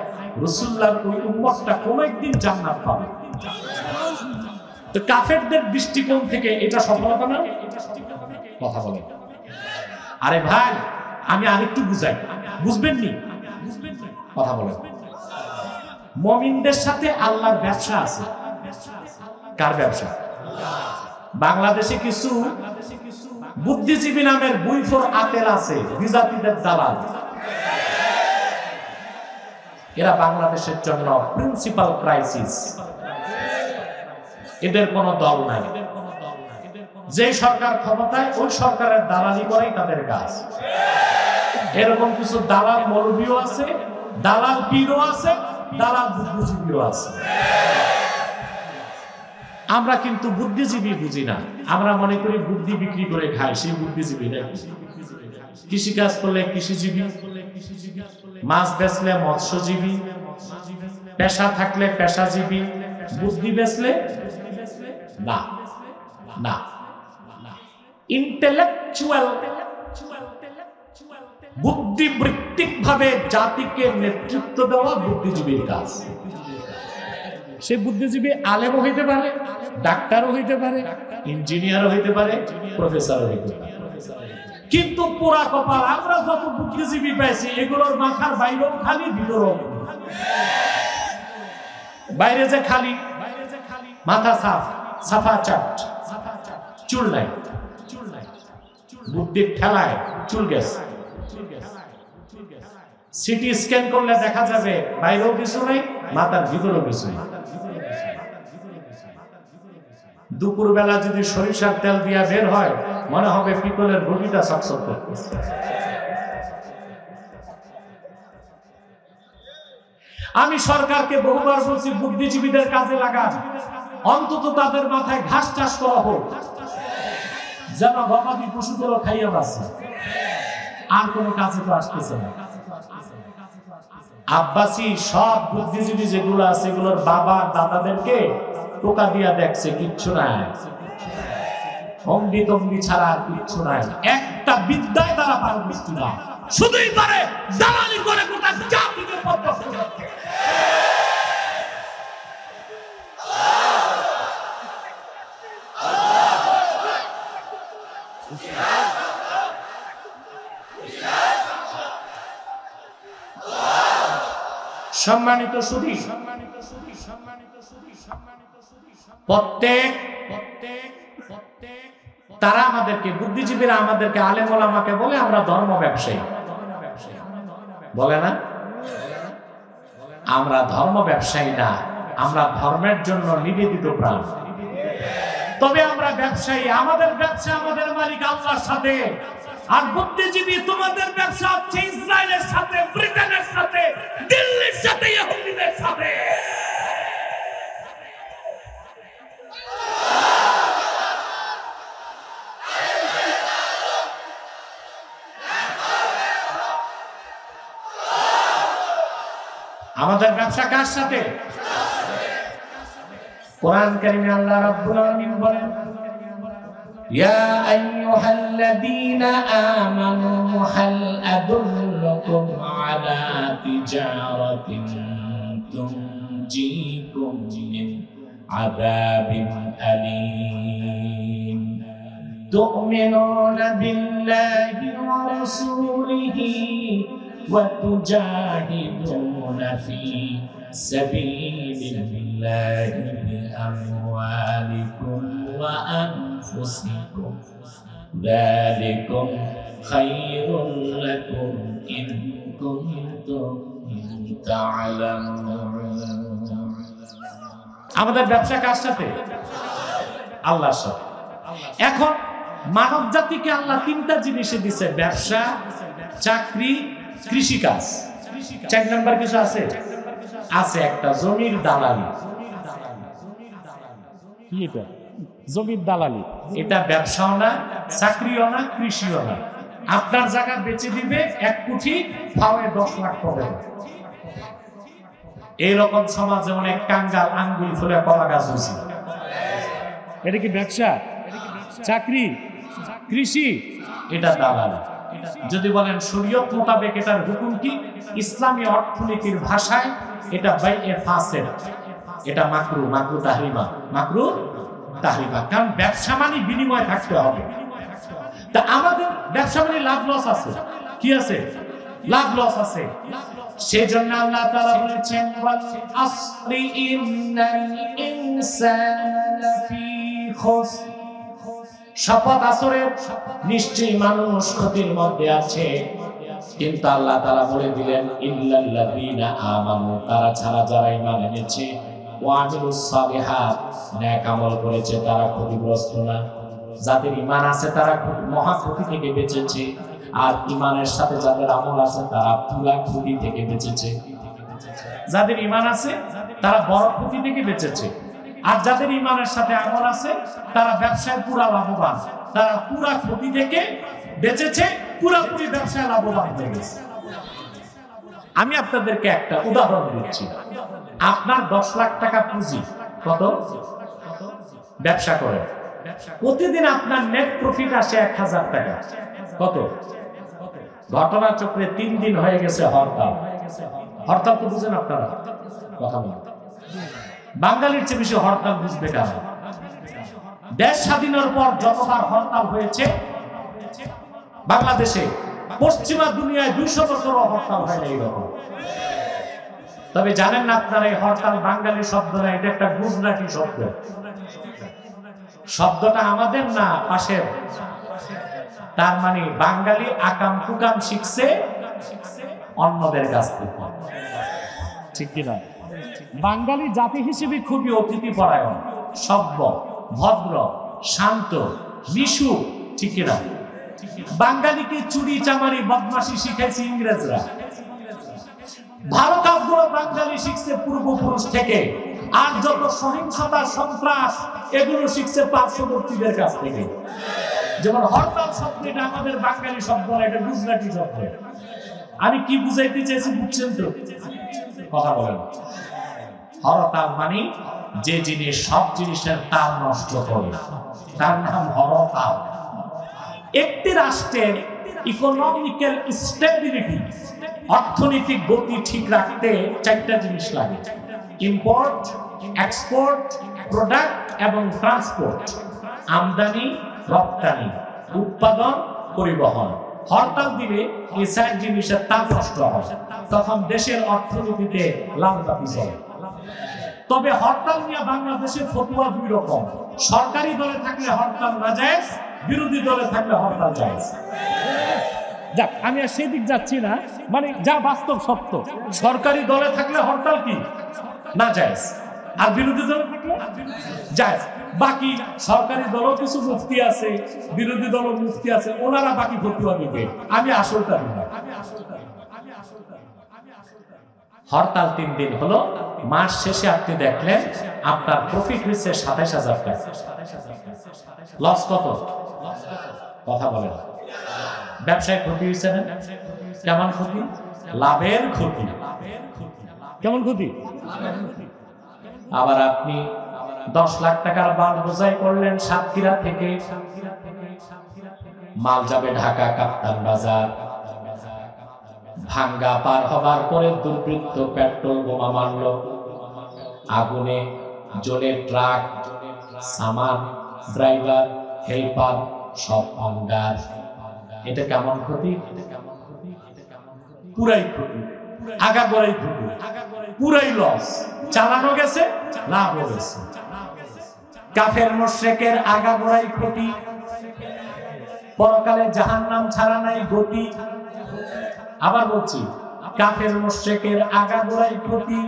রাসূলুল্লাহর ওই উম্মতটা কোন একদিন জান্নাত পাবে। তো কাফেরদের দৃষ্টিকোণ থেকে এটা সফলতা না? কথা বলেন। আরে ভাই, আমি আরেকটু বুঝাই, বুঝবেন নি? কথা বলেন। মুমিনদের সাথে আল্লাহর ব্যবসা আছে। কার ব্যবসা? বাংলাদেশে কিছু বুদ্ধিজীবী নামের বুইফোর আতেল আছে, বিজাতিদের দালাল। এরা বাংলাদেশের জন্য প্রিন্সিপাল ক্রাইসিস। এদের কোনো দল নাই, যে সরকার ক্ষমতায় ওই সরকারের দালালি করেই তাদের কাজ। এরকম কিছু দালাল মৌলবীও আছে, দালাল পীরও আছে, দালাল বুদ্ধিজীবীও আছে। আমরা কিন্তু বুদ্ধিজীবী বুঝি না, আমরা মনে করি বুদ্ধি বিক্রি করে খাই, সেই বুদ্ধিজীবী নাকি। কৃষিকাজ করলে কৃষিজীবী, মাছ বেচলে মৎস্যজীবী, পেশা থাকলে পেশাজীবী, বুদ্ধি বেচলে না না। ইন্টেলেকচুয়াল, বুদ্ধিবৃত্তিক ভাবে জাতিকে নেতৃত্ব দেওয়া বুদ্ধিজীবীর কাজ। সে বুদ্ধিজীবী আলেমও হইতে পারে, ডাক্তারও হইতে পারে, ইঞ্জিনিয়ারও হইতে পারে, প্রফেসরও হইতে পারে। কিন্তু পুরা কপাল, আমরা যত বুদ্ধিজীবী পাইছি এগুলোর মাথার বাইরেও খালি, ভিতরেও বাইরে যে খালি, মাথা সাফ, সাফা চাট, চুল নাই, বুদ্ধির ঠেলায় চুল গেছে। সিটি স্ক্যান করলে দেখা যাবে বাইরেও কিছু নাই, মাথার ভিতরেও কিছু নেই। দুপুর বেলা যদি সরিষার তেল দিয়া বের হয়, মনে হবে পিতলের রুটিটা চকচক করতেছে। আমি সরকারকে বহুবার বলছি বুদ্ধিজীবীদের কাজে লাগান, অন্তত তাদের মাথায় ঘাস চাষ করা হোক, যেন গবাদি পশুগুলো খাইয়া বাঁচে। আর কোন কাজে তো আসতেছে না। আব্বাসী সব বুদ্ধিজীবী যেগুলো আছে, এগুলোর বাবা দাদাদেরকে টোকা দিয়া দেখছে, কিচ্ছু নাই, অম্বি তম্বি ছাড়া আর কিচ্ছু নাই। একটা বিদ্যায় তারা পারদর্শী না, শুধুই পারে দালালি করে গোটা জাতিকে পথভ্রষ্ট করতে। সম্মানিত সুধী, প্রত্যেক তারা আমাদেরকে, বুদ্ধিজীবীরা আমাদেরকে, আলেম ওলামাকে বলে আমরা ধর্ম ব্যবসায়ী, বলে না? আমরা ধর্ম ব্যবসায়ী না, আমরা ধর্মের জন্য নিবেদিত প্রাণ। তবে আমরা ব্যবসায়ী, আমাদের ব্যবসা আমাদের মালিক আল্লাহর সাথে। আর বুদ্ধিজীবী তোমাদের ব্যবসা হচ্ছে ইসরায়েলের সাথে, ব্রিটেনের সাথে, দিল্লির সাথে, ইহুদিদের সাথে। আমাদের ব্যবসা কার সাথে? কোরআন কারীমে আল্লাহ রাব্বুল আলামিন বলেন, ইয়া আইয়ুহাল্লাযীনা আমানু হাল আদুল্লুকুম আলা তিজারাতিন তুনজিকুম মিন আযাবিন আলীম তু'মিনুনা বিল্লাহি ওয়া রাসূলিহি ওয়া তুজাহিদুনা ফি সাবিলিল্লাহি বিআমওয়ালিকুম ওয়া আনফুসিকুম যালিকুম খায়রুল লাকুম ইন কুনতুম তা'লামুন। আমাদের ব্যবসা কার সাথে? আল্লাহর সাথে। এখন মানব জাতিকে আল্লাহ তিনটা জিনিসে দিয়েছে, ব্যবসা, চাকরি, কৃষিকাজ। 4 নাম্বার কিছু আছে? আছে একটা, জমির দালালি। কি এটা? জমির দালালি। এটা ব্যবসাও না, চাকরিও না, কৃষিও না। আপনার জায়গা বেচে দিবে 1 কোটি, ফাওয়ে 10 লাখ পাবে। এইরকম সমাজে অনেক কাঙ্গাল আঙ্গুল ফুলে কলা গাছ হয়েছে। এটা কি ব্যবসা, চাকরি, কৃষি? এটা দালালি। যদি বলেন শরীয়ত মোতাবেক এটার হুকুম কি, ইসলামী অর্থনীতির ভাষায় এটা বাইয়ে ফাসেদ, এটা মাকরু, মাকরু তাহরিমা, মাকরু তাহরিমা। কারণ ব্যবসা মানে বিনিময় থাকতে হবে। তা আমাদের ব্যবসা মানে লাভ লস আছে। কি আছে? লাভ লস আছে। সেজন্য আল্লাহ তাআলা বলেছেন, ওয়াল আসরি ইন্নাল ইনসানা লাফি খুসর। শপথ আসরের, নিশ্চয়ই মানুষ ক্ষতির মধ্যে আছে। কিন্তু আল্লাহ তাআলা বলে দিলেন ইল্লাল্লাযীনা আমানু, তারা ছাড়া যারা ঈমান এনেছে, ওয়া আমিলুস সালিহাত, নেক আমল করেছে, তারা ক্ষতিগ্রস্ত না। যাদের ঈমান আছে তারা মহা ক্ষতি থেকে বেঁচেছে, আর ঈমানের সাথে যাদের আমল আছে তারা পুরা ক্ষতি থেকে বেঁচেছে। যাদের ঈমান আছে তারা বড় ক্ষতি থেকে বেঁচেছে, আর যাদের ঈমানের সাথে আমল আছে তারা ব্যবসায় পুরা লাভবান, তারা পুরা ক্ষতি থেকে বেঁচেছে, পুরোপুরি ব্যবসায় লাভবান হয়ে গেছে। আমি আপনাদেরকে একটা উদাহরণ দিচ্ছি। আপনার 10 লাখ টাকা পুঁজি, কত ব্যবসা করে, প্রতিদিন আপনার নেট প্রফিট আসে 1000 টাকা, কত? ঘটনাচক্রে 3 দিন হয়ে গেছে হরতাল। হরতাল তো বুঝেন আপনারা? কথা বলেন। বাঙালির চেয়ে বেশি হরতাল বুঝবে কারা? দেশ স্বাধীনের পর যতবার হরতাল হয়েছে বাংলাদেশে, পশ্চিমা দুনিয়ায় 200 বছরও হরতাল হয় না এইরকম। তবে জানেন না আপনারা, এই হরতাল বাঙালি শব্দ না, এটা একটা গুজরাটি শব্দ। শব্দটা আমাদের না, পাশের। তার মানে বাঙালি আকাম কুকাম শিখছে অন্যদের কাছ থেকে, ঠিক কিনা? বাঙালি জাতি হিসেবে খুবই অতিথি পরায়ণ, সভ্য, ভদ্র, শান্ত, মিশুক, ঠিক কিনা? বাঙালিকে চুরি চামারি বদমাশি শিখাইছে ইংরেজরা। ভালো কাজগুলো বাঙালি শিখছে পূর্বপুরুষ থেকে, আর যত সহিংসতা সন্ত্রাস এগুলো শিখছে পার্শ্ববর্তীদের কাছ থেকে। যেমন হরতাল শব্দ, এটা আমাদের বাঙালি শব্দ না, এটা গুজরাটি শব্দ। আমি কি বুঝাইতে চাইছি বুঝছেন তো? কথা বলেন। হরতাল মানে যে জিনিস সব জিনিসের তাল নষ্ট করে, তার নাম হরতাল। একটি রাষ্ট্রের ইকোনমিক্যাল স্টেবিলিটি, অর্থনৈতিক গতি ঠিক রাখতে 4টা জিনিস লাগে: ইম্পোর্ট, এক্সপোর্ট, প্রোডাক্ট এবং ট্রান্সপোর্ট। আমদানি, রপ্তানি, উৎপাদন, পরিবহন। হরতাল দিলে এই 4 জিনিসের তাল নষ্ট হয়, তখন দেশের অর্থনীতিতে লালবাতি চলে। তবে হরতাল নিয়ে বাংলাদেশের ফতোয়া 2 রকম। সরকারি দলে থাকলে হরতাল নাজায়েজ, বিরোধী দলে থাকলে হরতাল জায়েজ। যাক, আমি আর সেদিক যাচ্ছি না, মানে যা বাস্তব সত্য। সরকারি দলে থাকলে হরতাল কি নাজায়েজ, আর বিরোধী দলে থাকলে জায়েজ। বাকি সরকারি দলও কিছু মুফতি আছে, বিরোধী দলও মুফতি আছে, ওনারা বাকি ফতোয়া দিবে। আমি আসলটা না। হরতাল 3 দিন হলো, মাস শেষে আপনি দেখলেন আপনার প্রফিট হয়েছে 27,000 টাকা। লস কত? কথা বলেন। ব্যবসায় ক্ষতি হয়েছে না? কেমন ক্ষতি? লাভের ক্ষতি। কেমন ক্ষতি? আবার আপনি 10 লাখ টাকার মাল বোঝাই করলেন সাতক্ষীরা থেকে, মাল যাবে ঢাকা কাপ্তান বাজার। ভাঙ্গা পার হবার পরে দুর্বৃত্ত পেট্রোল বোমা মারল, আগুনে জ্বলে ট্রাক, সামান, ড্রাইভার, হেল্পার সব অঙ্গার। এটা কেমন ক্ষতি? পুরাই ক্ষতি, আগাগোড়াই ক্ষতি, পুরাই লস। চালানো গেছে, লাভ হয়েছে। কাফের মুশরিকের আগাগোড়াই ক্ষতি, পরকালে জাহান্নাম ছাড়া নাই গতি। আবার বলছি, কাফের মুশরিকের আগাগোড়াই ক্ষতি,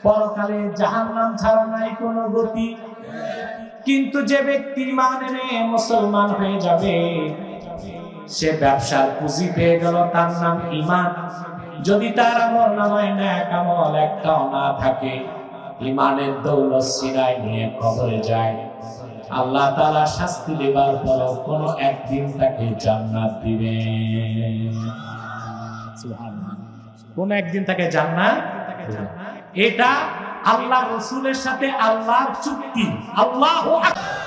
পরকালে জাহান্নাম ছাড়া নাই কোনো গতি। কিন্তু যে ব্যক্তি ঈমান এনে মুসলমান হয়ে যাবে, সে ব্যবসার পুঁজি পেয়ে গেল, তার নাম ঈমান। যদি তার আমলনামায় নেক আমল একটাও না থাকে, ঈমানের দৌলত সিনায় নিয়ে কবরে যায়, আল্লাহ তাআলা শাস্তি দেবার পরও কোনো একদিন তাকে জান্নাত দিবে। সুবহানাল্লাহ। কোন একদিন তাকে জান্নাত দিবে। এটা আল্লাহ রাসূলের সাথে আল্লাহর চুক্তি। আল্লাহু আকবার।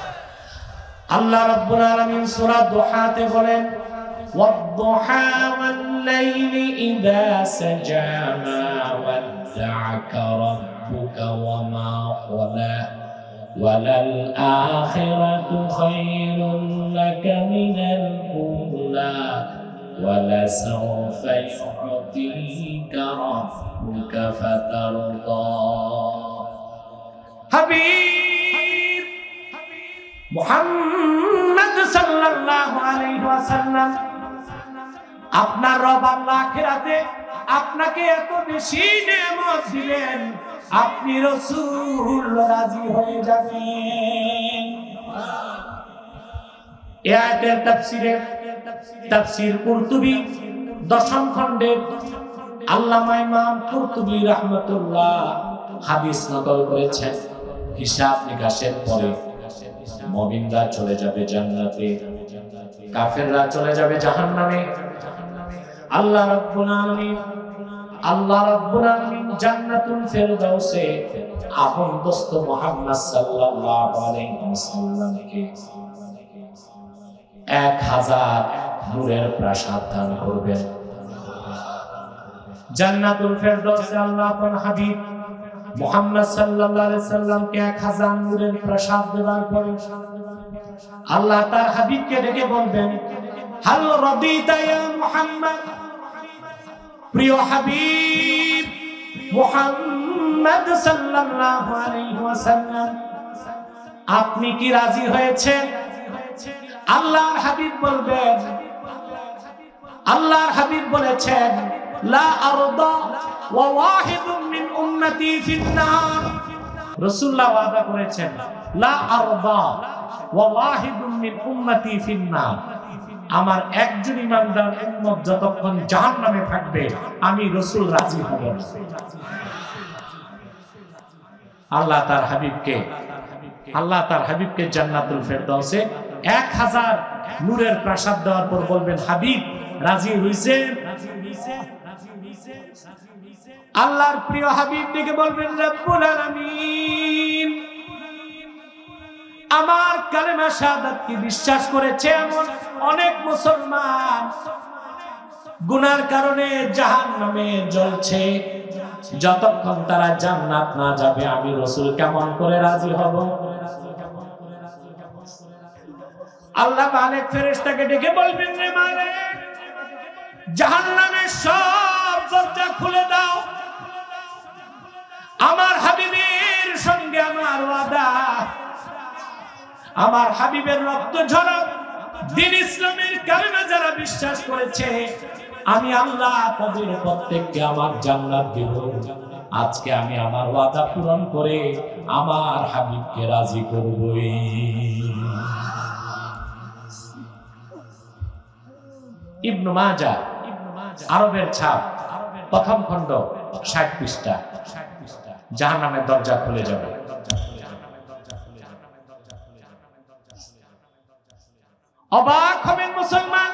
আল্লাহ রাব্বুল আলামিন সূরা দুহাতে বলেন, ওয়াদ-দুহা ওয়াল-লাইলি ইযা সাজা মা ওয়াদ্দা'আকা রাব্বুকা ওয়া মা ক্বালা ওয়ালাল আখিরাতু খায়রুন লাকা মিনাল উলা ওয়ালাসাওফা ইউ'তিকা রাব্বুকা ফাতারদা। হাবিব মুহাম্মদ সাল্লাল্লাহু আলাইহি ওয়াসাল্লাম আপনার রব আল্লাহ আখিরাতে আপনাকে এত বেশি নেয়ামত দিলেন, আপনি রাসূল রাজি হয়ে যাবেন। এই আয়াতের তাফসীর কুরতুবী দশম খণ্ডের আল্লামা ইমাম কুরতুবী রাহমাতুল্লাহ হাদিস নকল করেছেন। হিসাব নিকাশের পরে মুমিনরা চলে যাবে জান্নাতে, কাফেররা চলে যাবে জাহান্নামে। আল্লাহ রাব্বুল আলামিন জান্নাতুল ফেরদাউসে আপন দোস্ত মুহাম্মদ সাল্লাল্লাহু আলাইহি ওয়াসাল্লামকে 1000 নূরের প্রাসাদ দান করবেন। জান্নাতুল ফেরদাউসে আল্লাহ আপন হাবিব মুহাম্মদ সাল্লাল্লাহু আলাইহি সাল্লামকে 1000 নূরের প্রাসাদ দেওয়ার পরে আল্লাহ তার হাবিবকে ডেকে বলবেন, হাল রাদিতা ইয়া মুহাম্মদ, প্রিয় হাবিব মুহাম্মদ সাল্লাল্লাহু আলাইহি ওয়াসাল্লাম, আপনি কি রাজি হয়েছেন? আল্লাহর হাবিব বলবেন, আল্লাহর হাবিব বলেছেন, লা আরদা ওয়া ওয়াহিদুম মিন উম্মতি ফিন-নার। রাসূলুল্লাহ ওয়াদা করেছেন, লা আরদা ওয়া ওয়াহিদুম মিন উম্মতি ফিন-নার, আমার একজন ইমানদার উম্মত যতক্ষণ জাহান্নামে থাকবে আমি রাসূল রাজি হব না। আল্লাহ তার হাবিবকে জান্নাতুল ফেরদাউসে 1000 নূরের প্রাসাদ দেওয়ার পর বলবেন, হাবিব রাজি হইছেন? আল্লাহর প্রিয় হাবিব ডেকে বলবেন, রব্বুল আলামিন আমার কালেমা শাহাদাতকে বিশ্বাস করেছে এমন অনেক মুসলমান গুনার কারণে জাহান্নামে জ্বলছে, যতক্ষণ তারা জান্নাত না যাবে আমি রাসূল কেমন করে রাজি হব? আল্লাহ মালিক ফেরেশতাকে ডেকে বলবেন, রে মালিক জাহান্নামের সব দরজা খুলে দাও, আমার হাবিবের সঙ্গে আমার ওয়াদা, আমার হাবিবের রক্ত ঝরা দ্বীন ইসলামের কালেমা যারা বিশ্বাস করেছে আমি আল্লাহ তাদের প্রত্যেককে আমার জান্নাত দেব। আজকে আমি আমার ওয়াদা পূরণ করে আমার হাবিবকে রাজি করবই। ইবনে মাজাহ আরবের ছাপ প্রথম খণ্ড 60 পৃষ্ঠা। জাহান্নামের দরজা খুলে যাবে। অবাক হবেন মুসলমান,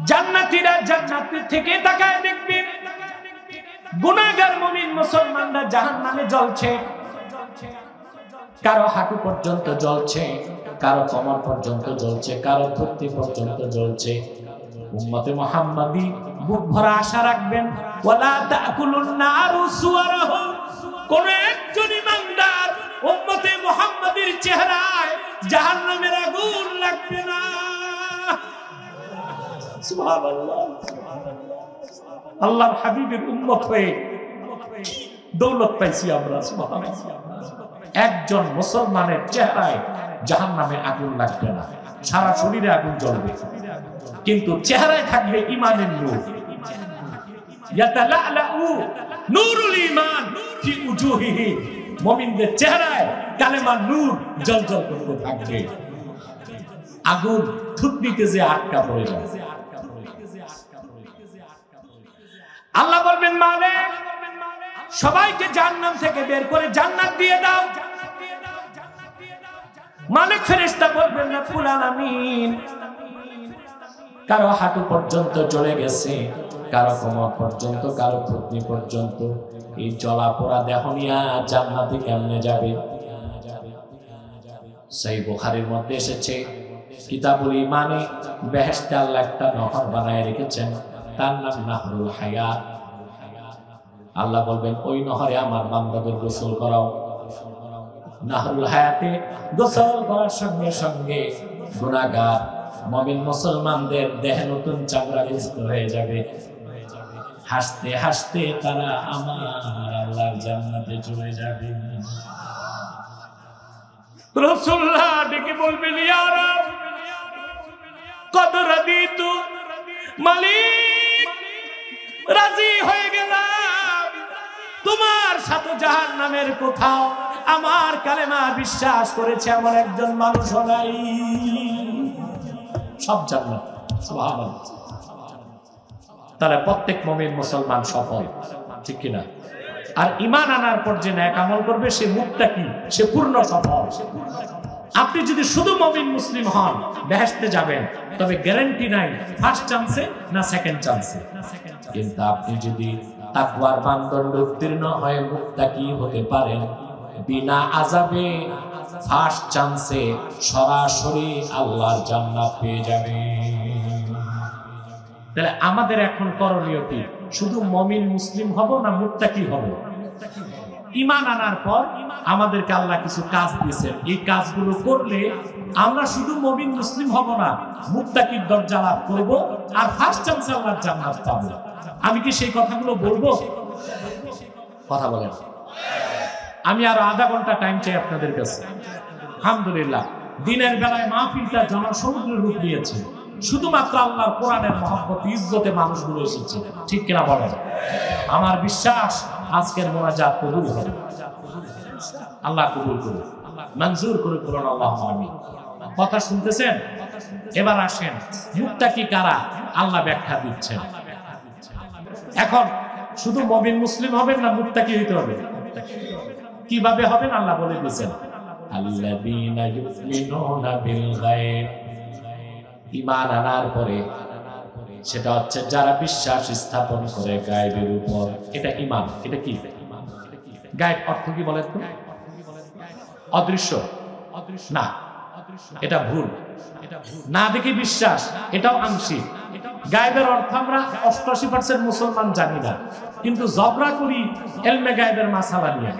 জান্নাতীরা জান্নাতের থেকে তাকায় দেখবেন গুনাহগার মুমিন মুসলমানরা জাহান্নামে জ্বলছে, কারো হাঁটু পর্যন্ত জ্বলছে, কারো কোমর পর্যন্ত জ্বলছে, কারো ধুতি পর্যন্ত জ্বলছে। উম্মতে মুহাম্মাদি বুক ভরা আশা রাখবেন, ওয়ালা তাকুলুন নারু সুওয়ারাহুম, কোন একজন ইমানদার উম্মতে মুহাম্মাদির চেহারায় জাহান্নামের আগুন লাগবে না। সুবহানাল্লাহ। আল্লাহর হাবিবের উম্মত হয়ে দৌলত পাইছি আমরা। সুবহানাল্লাহ। একজন মুসলমানের চেহারায় জাহান্নামের আগুন লাগবে না, সারা শরীরে আগুন জ্বলবে, কিন্তু চেহারায় থাকবে ঈমানের নূর। ইয়াতালাআলু নূরুল ঈমান ফি উজুহিহি, মুমিনদের চেহারায় কালেমার নূর জ্বলজ্বল করতে থাকবে। আগুন থুতনিতে যে আটকা পড়ে যায়। আল্লাহ বলবেন, মালিক সবাইকে জাহান্নাম থেকে বের করে জান্নাত দিয়ে দাও। মালিক ফেরেশতা বলবেন, রব্বুল আলামিন কারো হাঁটু পর্যন্ত চলে গেছে, কারো কোমর পর্যন্ত, কারো থুতনি পর্যন্ত। এই চলা পোড়া দেহ নিয়ে জান্নাতে কেমনে যাবে? সহিহ বুখারীর মধ্যে এসেছে, কিতাবুল ঈমানে বেহেশতে আল্লাহ একটা নহর বানায় রেখেছেন, তার নাম নাহরুল হায়াত। আল্লাহ বলবেন, ওই নহরে আমার বান্দাদের গোসল করাও। নাহরুল হায়াতে গোসল করার সঙ্গে সঙ্গে গুনাহগার মুমিন মুসলমানদের দেহ নতুন চামড়া বিস্ত হয়ে যাবে। হাসতে হাসতে তারা আমার আল্লাহর জান্নাতে চলে যাবে। রাসূলুল্লাহ ডেকে বলবেন, ইয়া রাব কদ রাদিতু মালিক রাজি হয়ে গেলাম তোমার সাথে জাহান্নামের কোথাও আমার কালেমা বিশ্বাস করেছে এমন একজন মানুষ নাই, সব জান্নাত। সুবহানাল্লাহ। তাহলে প্রত্যেক মুমিন মুসলমান সফল, ঠিক কিনা? আর ঈমান আনার পর যে নেক আমল করবে সে মুত্তাকি, সে পূর্ণ সফল। আপনি যদি শুধু মুমিন মুসলিম হন বেহেশতে যাবেন, তবে গ্যারান্টি নাই ফার্স্ট চান্সে না সেকেন্ড চান্সে। কিন্তু আপনি যদি তাকওয়ার মানদণ্ড উত্তীর্ণ হয়ে মুত্তাকি হতে পারেন, বিনা আযাবে ফার্স্ট চান্সে সরাসরি আল্লাহর জান্নাত পেয়ে যাবেন। তাহলে আমাদের এখন করণীয় কি? শুধু মুমিন মুসলিম হব না মুত্তাকি হব? ঈমান আনার পর আমাদেরকে আল্লাহ কিছু কাজ দিয়েছেন, এই কাজগুলো করলে আমরা শুধু মুমিন মুসলিম হব না, মুত্তাকির দরজা লাভ করব আর ফার্স্ট চান্সে আল্লাহর জান্নাত পাবো। আমি কি সেই কথাগুলো বলবো? কথা বলেন। আমি আরো আধা ঘন্টা টাইম চাই আপনাদের কাছে। আলহামদুলিল্লাহ, দিনের বেলায় মাহফিলটা জনসমুদ্রের রূপ নিয়েছে, শুধুমাত্র আল্লাহর কোরআনের মহব্বত ইজ্জতে মানুষগুলো এসেছে, ঠিক কিনা বলেন? আমার বিশ্বাস আজকের মোনাজাত কবুল হবে, আল্লাহ কবুল করুন, মঞ্জুর করে করুন, আল্লাহুম্মা আমিন। কথা শুনতেছেন? এবার আসেন মুত্তাকি কারা, আল্লাহ ব্যাখ্যা দিচ্ছেন। এখন শুধু মুমিন মুসলিম হবেন না মুত্তাকি হইতে হবে? কিভাবে হবেন আল্লাহ বলে দিয়েছেন, আল্লাযীনা ইউমিনুনা বিল গায়ব। ঈমান আনার পরে সেটা হচ্ছে যারা বিশ্বাস স্থাপন করে গায়বের উপর, এটা ঈমান। এটা কি গায়ব? অর্থ কি বলেন তো? অদৃশ্য না, এটা ভুল। না দেখে বিশ্বাস, এটাও আংশিক। গায়বের অর্থ আমরা ৮৮% মুসলমান জানি না, কিন্তু ঝগড়া করি ইলমে গায়বের মাসালা নিয়ে।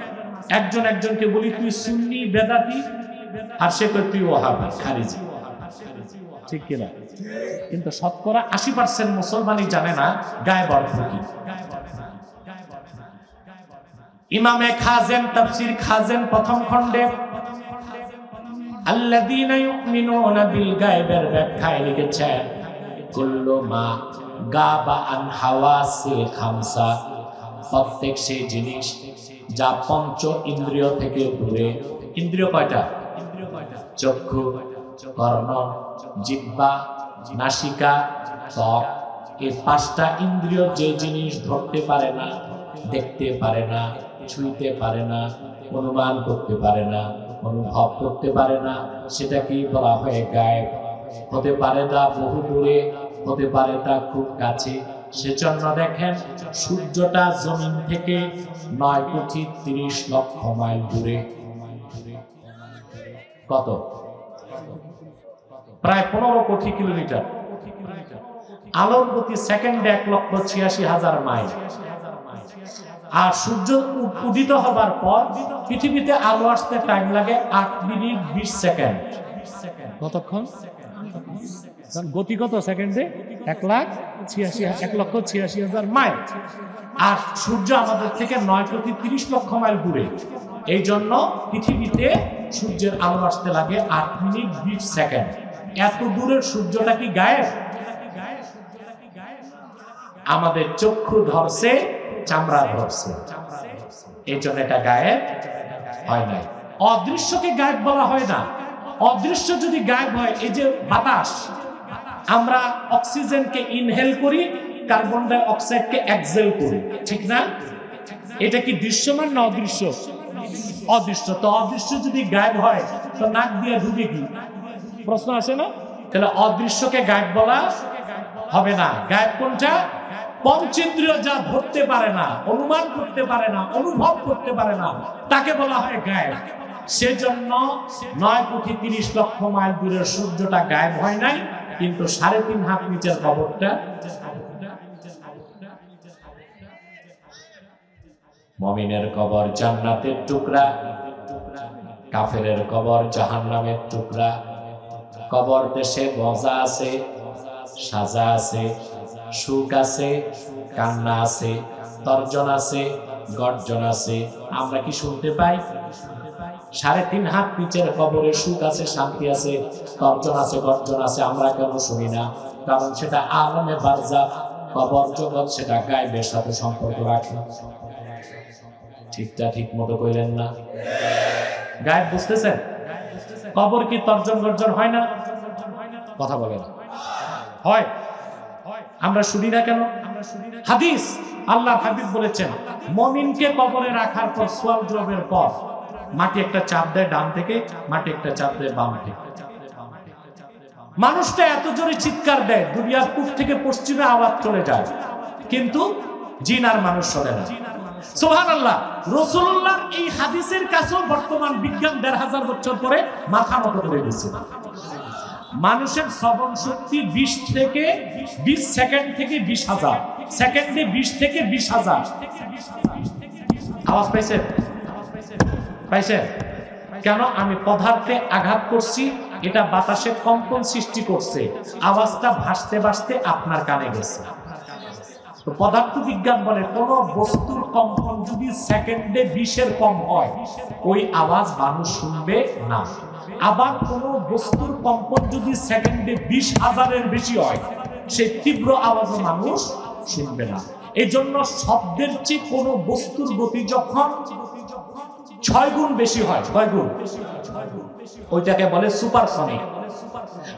একজন একজনকে বলি তুই সুন্নি বেদাতি, আর সে কয় তুই ওহাবি খারিজি, ঠিক কিনা? কিন্তু শতকরা ৮০% মুসলমানই জানে না গায়ব অর্থ কি। ইমামে খাজেন তাফসীর খাজেন প্রথম খণ্ডে আল্লাযীনা ইউমিনুনা বিল গায়বের ব্যাখ্যায় লিখেছেন, কুল্লু মা গাবা আন হাওয়াসিল খামসা, প্রত্যেক সেই জিনিস যা পঞ্চ ইন্দ্রিয় থেকে দূরে। ইন্দ্রিয় কয়টা? চক্ষু, কর্ণ, জিহ্বা, নাসিকা, ত্বক। এই পাঁচটা ইন্দ্রিয় যে জিনিস ধরতে পারে না, দেখতে পারে না, ছুঁইতে পারে না, অনুমান করতে পারে না, অনুভব করতে পারে না, সেটাকেই বলা হয় গায়েব। হতে পারে তা বহু দূরে, হতে পারে তা খুব কাছে। সেজন্য দেখেন সূর্যটা জমিন থেকে ৯,৩০,০০,০০০ মাইল দূরে। কত? প্রায় ১৫ কোটি কিলোমিটার। আলোর গতি সেকেন্ডে ১,৮৬,০০০ মাইল। আর সূর্য উদিত হবার পর পৃথিবীতে আলো আসতে টাইম লাগে ৮ মিনিট ২০ সেকেন্ড। কতক্ষণ? গতি কত সেকেন্ডে? ১,৮৬,০০০ মাইল। আর সূর্য আমাদের থেকে ৯,৩০,০০,০০০ মাইল দূরে। এই জন্য পৃথিবীতে সূর্যের আলো আসতে লাগে ৮ মিনিট ২০ সেকেন্ড। এত দূরের সূর্যটা কি গায়েব? আমাদের চক্ষু ধরছে, চামড়া ধরছে, এই জন্য এটা গায়েব হয় নাই। অদৃশ্যকে গায়েব বলা হয় না। অদৃশ্য যদি গায়েব হয়, এই যে বাতাস, আমরা অক্সিজেনকে ইনহেল করি, কার্বন ডাই অক্সাইডকে এক্সহেল করি, ঠিক না? এটা কি দৃশ্যমান না অদৃশ্য? অদৃশ্য। তো অদৃশ্য যদি গায়েব হয় তো নাক দিয়ে ঢুকে কি? প্রশ্ন আসে না? তাহলে অদৃশ্যকে গায়েব বলা হবে না। গায়েব কোনটা? পঞ্চেন্দ্রিয় যা ধরতে পারে না, অনুমান করতে পারে না, অনুভব করতে পারে না, তাকে বলা হয় গায়েব। সেজন্য ৯,৩০,০০,০০০ মাইল দূরের সূর্যটা গায়েব হয় নাই, কিন্তু ৩.৫ হাত নিচের কবরটা। মুমিনের কবর জান্নাতের টুকরা, কাফেরের কবর জাহান্নামের টুকরা। কবর দেশে মজা আছে, সাজা আছে, সুখ আছে, কান্না আছে, তর্জন আছে, গর্জন আছে। আমরা কি শুনতে পাই? ৩.৫ হাত নিচের কবরে সুখ আছে, শান্তি আছে, তর্জন আছে, গর্জন আছে। আমরা কেন শুনি না? কারণ সেটা আলমে বারজাখ, কবর জগৎ, সেটা গায়েবের সাথে সম্পর্ক রাখে। ঠিকটা ঠিক মতো কইলেন না? গায়েব বুঝতেছেন? কবর কি তর্জন গর্জন হয় না? কথা বলেন। হয়? আমরা শুনি না কেন? হাদিস, আল্লাহর হাবিব বলেছেন, মুমিনকে কবরে রাখার পর সোয়াল জবের পর মাটি একটা চাপ দেয় ডান থেকে, মাটি একটা চাপ দেয় বাম থেকে। মানুষটা এত জোরে চিৎকার দেয়, দুনিয়ার পূব থেকে পশ্চিমে আওয়াজ চলে যায়, কিন্তু জিন আর মানুষ শোনে না। সুবহানাল্লাহ। রাসূলুল্লাহর এই হাদিসের কাছেও বর্তমান বিজ্ঞান ১৫০০ বছর পরে মাথা নত করে দিচ্ছে। মানুষের শ্রবণ শক্তি ২০ সেকেন্ড থেকে ২০,০০০, সেকেন্ডে ২০ থেকে ২০,০০০। আওয়াজ পাইছেন? পাইছেন? কেন? আমি পদার্থে আঘাত করছি, এটা বাতাসে কম্পন সৃষ্টি করছে, আওয়াজটা ভাসতে ভাসতে আপনার কানে গেছে। তো পদার্থ বিজ্ঞান বলে কোন বস্তুর কম্পন যদি সেকেন্ডে ২০-এর কম হয়, ওই আওয়াজ মানুষ শুনবে না। আবার কোন বস্তুর কম্পন যদি সেকেন্ডে ২০,০০০-এর বেশি হয়, সেই তীব্র আওয়াজও মানুষ শুনবে না। এই জন্য শব্দের চেয়ে কোন বস্তুর গতি যখন ৬ গুণ বেশি হয়, ৬ গুণ, ওইটাকে বলে সুপারসনিক।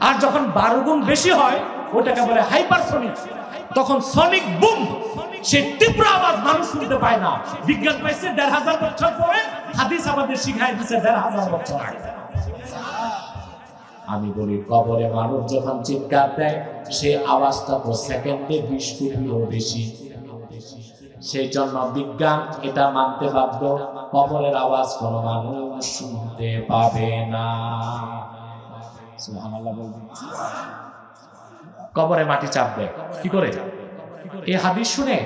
আর যখন ১২ গুণ বেশি হয়, ওটাকে বলে হাইপারসনিক। তখন সনিক বুম, সেই তীব্র আওয়াজ মানুষ শুনতে পায় না। বিজ্ঞান পাইছে ১৫০০ বছর পরে, হাদিস আমাদের শিখাই দিচ্ছে ১৫০০ বছর আগে। আমি বলি, কবরে মানুষ যখন চিৎকার দেয়, সেই আওয়াজটা তো সেকেন্ডে ২০ কোটিরও বেশি। সেই জন্য বিজ্ঞান এটা মানতে বাধ্য, কবরের আওয়াজ কোনো মানুষ শুনতে পাবে না। সুবহানাল্লাহ বলবেন। কবরে মাটি চাপ দেয় কি করে? এই হাদিস শুনে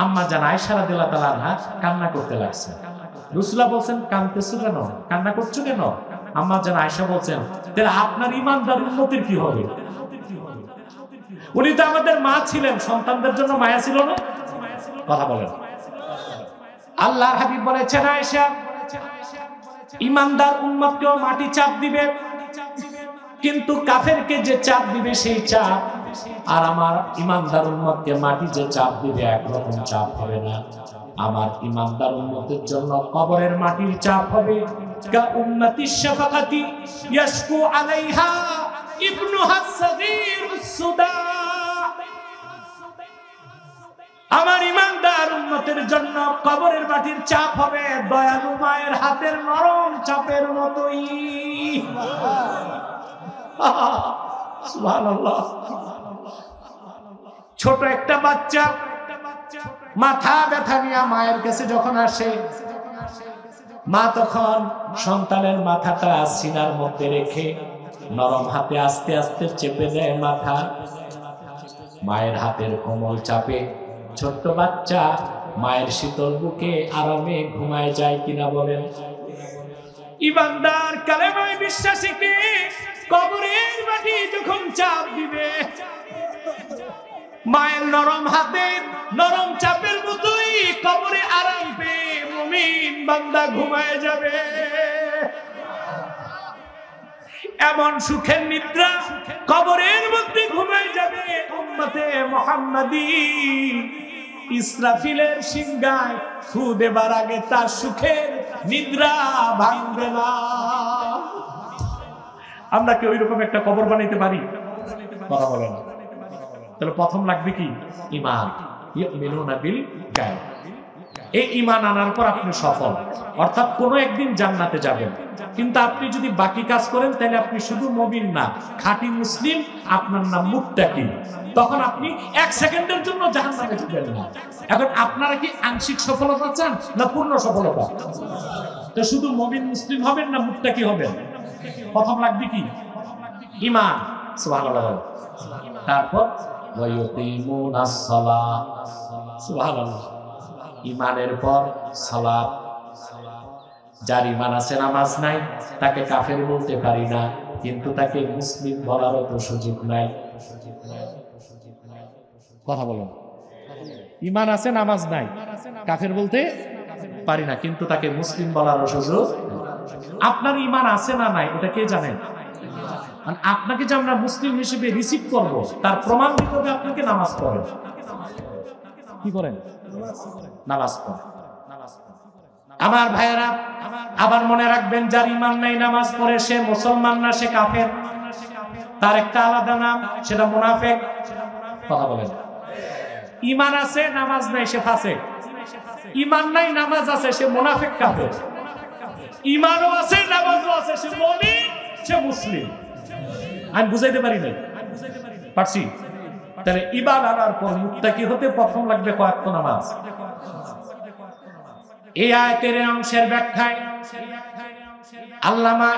আম্মা জান আয়েশা রাদিয়াল্লাহু তাআলা আনহা কান্না করতে লাগছে। রাসূলুল্লাহ বলছেন, কাঁদতেছো কেন, কান্না করছো কেন? আম্মা জান আয়েশা বলছেন, তাহলে আপনার ঈমানদার উম্মতের কি হবে? উনি তো আমাদের মা ছিলেন, সন্তানদের জন্য মায়া ছিল না? কথা বলেন। আল্লাহর হাবিব বলেছেন, আয়েশা, ঈমানদার উম্মতকেও মাটি চাপ দিবে, কিন্তু কাফেরকে যে চাপ দিবে সেই চাপ আর আমার ঈমানদার উম্মতকে মাটি যে চাপ দিবে একরকম চাপ হবে না। আমার ঈমানদার উম্মতের জন্য কবরের মাটির চাপ হবে কা উম্মতিশ শাফাকাতি ইয়াশকু আলাইহা ইবনুহাস সাগীরুস সুদা। আমার ঈমানদার উম্মতের জন্য কবরের মাটির চাপ হবে দয়ালু মায়ের হাতের নরম চাপের মতোই। সুবহানাল্লাহ। ছোট একটা বাচ্চা মাথা ব্যথা নিয়ে মায়ের কাছে যখন আসে, মা তখন সন্তানের মাথাটা সিনার মধ্যে রেখে নরম হাতে আস্তে আস্তে চেপে দেয় মাথা। মায়ের হাতের কোমল চাপে ছোট্ট বাচ্চা মায়ের শীতল বুকে আরামে ঘুমায় যায় কিনা বলেন? ঈমানদার কালেমায় বিশ্বাসীকে কবরের মাটি যখন চাপ দিবে, মায়ের নরম হাতের নরম চাপের মতোই কবরে আরাম পেয়ে মুমিন বান্দা ঘুমায় যাবে। এমন সুখের নিদ্রা কবরের মধ্যে ঘুমায় যাবে উম্মতে মুহাম্মাদি। ইসরাফিলের সিংহায় ফু দেবার আগে তার সুখের নিদ্রা ভাঙবে না। আমরা কি ওইরকম একটা কবর বানাইতে পারি? কথা বলে না। তাহলে প্রথম লাগবে কি? ঈমান। ইউমিনুনা বিল গায়ব। এই ঈমান আনার পর আপনি সফল, অর্থাৎ কোনো একদিন জান্নাতে যাবেন। কিন্তু আপনি যদি বাকি কাজ করেন, তাহলে আপনি শুধু মুমিন না, খাঁটি মুসলিম, আপনার নাম মুত্তাকি। তখন আপনি ১ সেকেন্ডের জন্য জাহান্নামে যাবেন না। এখন আপনারা কি আংশিক সফলতা চান না পূর্ণ সফলতা? তো শুধু মুমিন মুসলিম হবেন না মুত্তাকি হবেন? প্রথম লাগবে কি? ঈমান। সুবহানাল্লাহ। তারপর ওয়ায়ুকিমুনাস সালাহ। সুবহানাল্লাহ। ঈমানের পর সালাত। যার ঈমান আছে নামাজ নাই, তাকে কাফের বলতে পারি না, কিন্তু তাকে মুসলিম বলারও তো সুযোগ নাই। কথা বলুন। ঈমান আছে নামাজ নাই, কাফের বলতে পারি না, কিন্তু তাকে মুসলিম বলারও সুযোগ। আপনার ঈমান আছে না নাই এটা কে জানেন? মানে আপনাকে যে আমরা মুসলিম হিসেবে রিসিভ করব তার প্রমাণ দিতে হবে আপনাকে নামাজ পড়েন। কি করেন? নামাজ পড়েন। আমার ভাইয়েরা, আবার মনে রাখবেন, যার ঈমান নাই নামাজ পড়ে সে মুসলমান না, সে কাফের। তার একটা আলাদা নাম, সেটা মুনাফিক। কথা বলেন। ঈমান আছে নামাজ নাই সে ফাসিক, ঈমান নাই নামাজ আছে সে মুনাফিক কাফের। ঈমানও আছে নামাজও আছে সে মুমিন, সে মুসলিম। আমি বুঝাইতে পারি নাই? পারছি? তাহলে ঈমান আনার পর মুত্তাকি হতে প্রথম লাগবে কয়েকটা নামাজ। এই আয়াতের অংশের ব্যাখ্যায় আল্লামা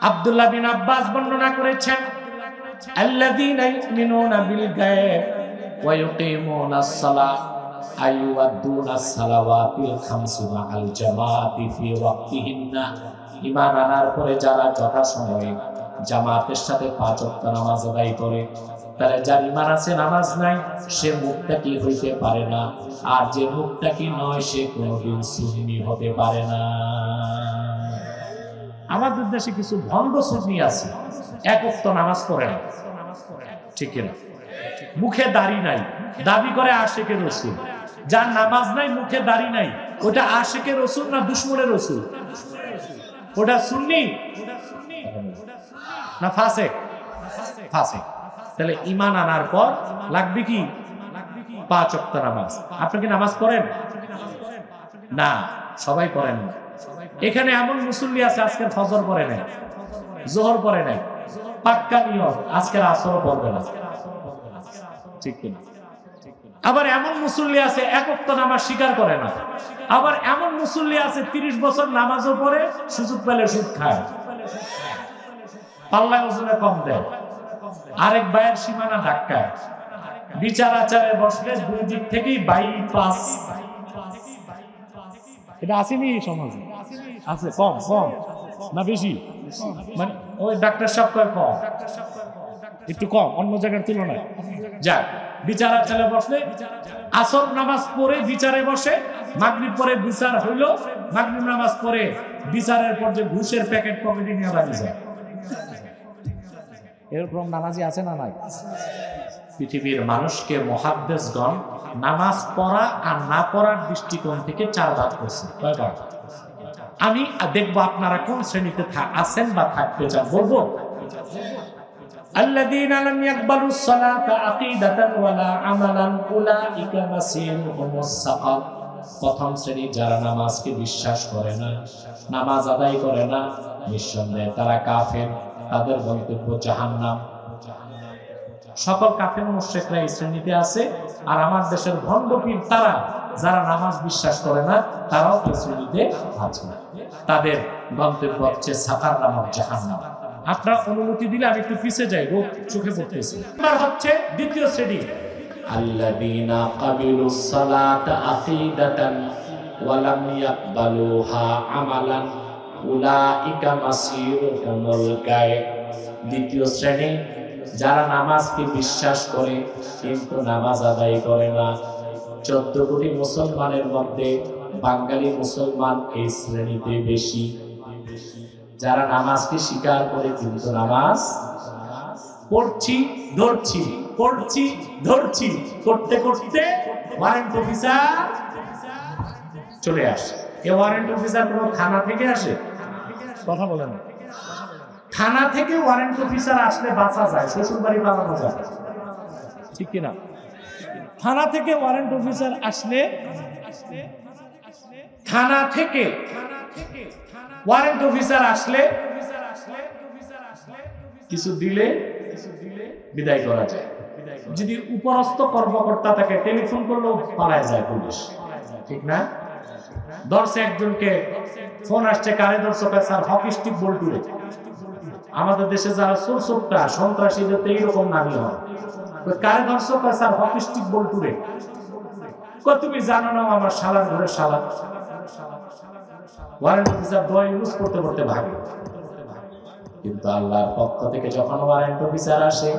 আব্দুল্লাহ বিন আব্বাস বর্ণনা করেছেন, আল্লাযীনা ইউমিনুনা বিল গায়ব ওয়া ইউকিমুনাস সালাহ আই ইউআদ্দুনাস সালাওয়াতিল খামসু মাআল জামাআতি ফি ওয়াক্তিহিন্না। ঈমান আনার পরে যারা যথাসময়ে জামাতের সাথে 5 ওয়াক্ত নামাজ আদায় করে, তাহলে যার ঈমান আছে নামাজ নাই সে মুত্তাকি হইতে পারে না, আর যে মুত্তাকি নয় সে কোনদিন সুন্নি হতে পারে না। আমাদের দেশে কিছু ভণ্ড সুন্নি আছে, এক ওয়াক্ত নামাজ পড়ে না, ঠিক না? মুখে দাড়ি নাই, দাবি করে আশিকে রাসূল। যার নামাজ নাই, মুখে দাড়ি নাই, ওটা আশিকে রাসূল না দুশমনের রাসূল? ওটা সুন্নি না ফাসিক? ফাসিক। তাহলে ঈমান আনার পর লাগবে কি? 5 ওয়াক্ত নামাজ। আপনি কি নামাজ পড়েন? না, সবাই পড়েন না। এখানে এমন মুসল্লি আছে আজকের ফজর পড়ে নাই, যোহর পড়ে নাই, পাক্কা নিয়ত আজকের আসর পড়বে না, ঠিক কিনা? আবার এমন মুসল্লি আছে 1 ওয়াক্ত নামাজ স্বীকার করে না। আবার এমন মুসল্লি আছে 30 বছর নামাজও পড়ে, সুযোগ পেলে সুদ খায়, পাল্লায় ওজনে কম দেয়, আরেক ভাইয়ের সীমানা ধাক্কায়, বিচার আচারে বসলে 2 দিক থেকেই বাইপাস। এটা আসেনি সমাজে? আছে? কম কম না বেশি? মানে ওই ডাক্তার সাহেব কয় কম, একটু কম অন্য জায়গার তুলনায়। যাক, বিচার আচারে বসলে আসর নামাজ পড়ে বিচারে বসে, মাগরিব পরে বিচার হইলো, মাগরিব নামাজ পড়ে বিচারের পর যে ঘুষের প্যাকেট পকেটে নিয়ে বাড়ি যায়। এরকম নামাজি আছে না নাই? পৃথিবীর মানুষকে মুহাদ্দিসগণ নামাজ পড়া আর না পড়ার দৃষ্টিকোণ থেকে 4 ভাগ করছে। কয় ভাগ? আমি দেখবো আপনারা কোন শ্রেণীতে আছেন বা থাকতে চান, বলবো। আল্লাযীনা লাম ইয়াকবালুস সালাতা আকিদাতান ওয়ালা আমালান উলাইকা মাসিরুহুমুস সাকার। প্রথম শ্রেণী যারা নামাজকে বিশ্বাস করে না, নামাজ আদায় করে না, নিঃসন্দেহে তারা কাফের, তাদের গন্তব্য জাহান্নাম। সকল কাফের মুশরিকরা এই শ্রেণীতে আছে। আর আমার দেশের ভণ্ড পীর তারা, যারা নামাজ বিশ্বাস করে না, তারাও এই শ্রেণীতে আছে। তাদের গন্তব্য হচ্ছে সাকার নামক জাহান্নাম। আপনার অনুমতি দিলে আমি একটু পিছে যাই, রোগ চোখে পড়তেছে। এবার হচ্ছে দ্বিতীয় শ্রেণী, আল্লাযীনা কাবিলুস সালাতা আকিদাতান ওয়া লাম ইয়াকবালুহা আমালান উলাইকা মাসিরুহুমুল গায়ব। দ্বিতীয় শ্রেণী যারা নামাজকে বিশ্বাস করে কিন্তু নামাজ আদায় করে না। 14 কোটি মুসলমানের মধ্যে বাঙালি মুসলমান এই শ্রেণীতে বেশি। যারা নামাজকে স্বীকার করে কিন্তু নামাজ পড়ছি ধরছি, পড়ছি ধরছি করতে করতে ওয়ারেন্ট অফিসার চলে আসে। এ ওয়ারেন্ট অফিসার কোন থানা থেকে আসে? কথা বলেন। থানা থেকে ওয়ারেন্ট অফিসার আসলে বাঁচা যায়, শ্বশুর বাড়ি পালানো যায়, ঠিক কিনা? থানা থেকে ওয়ারেন্ট অফিসার আসলে, থানা থেকে ওয়ারেন্ট অফিসার আসলে কিছু দিলে বিদায় করা যায়। যদি উপরস্থ কর্মকর্তা তাকে টেলিফোন করলেও পালায় যায় পুলিশ, ঠিক না? ধরছে একজনকে, ফোন আসছে, কারে ধরছো? স্যার হকি স্টিক বল টুরে। আমাদের দেশে যারা চোরটা সন্ত্রাসীদের এইরকম নামই হয়। কারে ধরছো? স্যার হকি স্টিক বল টুরে। তুমি জানো না আমার শালার ঘরে শালা। ওয়ারেন্ট অফিসার দোয়া ইউজ করতে করতে ভাগে। কিন্তু আল্লাহর পক্ষ থেকে যখন ওয়ারেন্ট অফিসার আসে,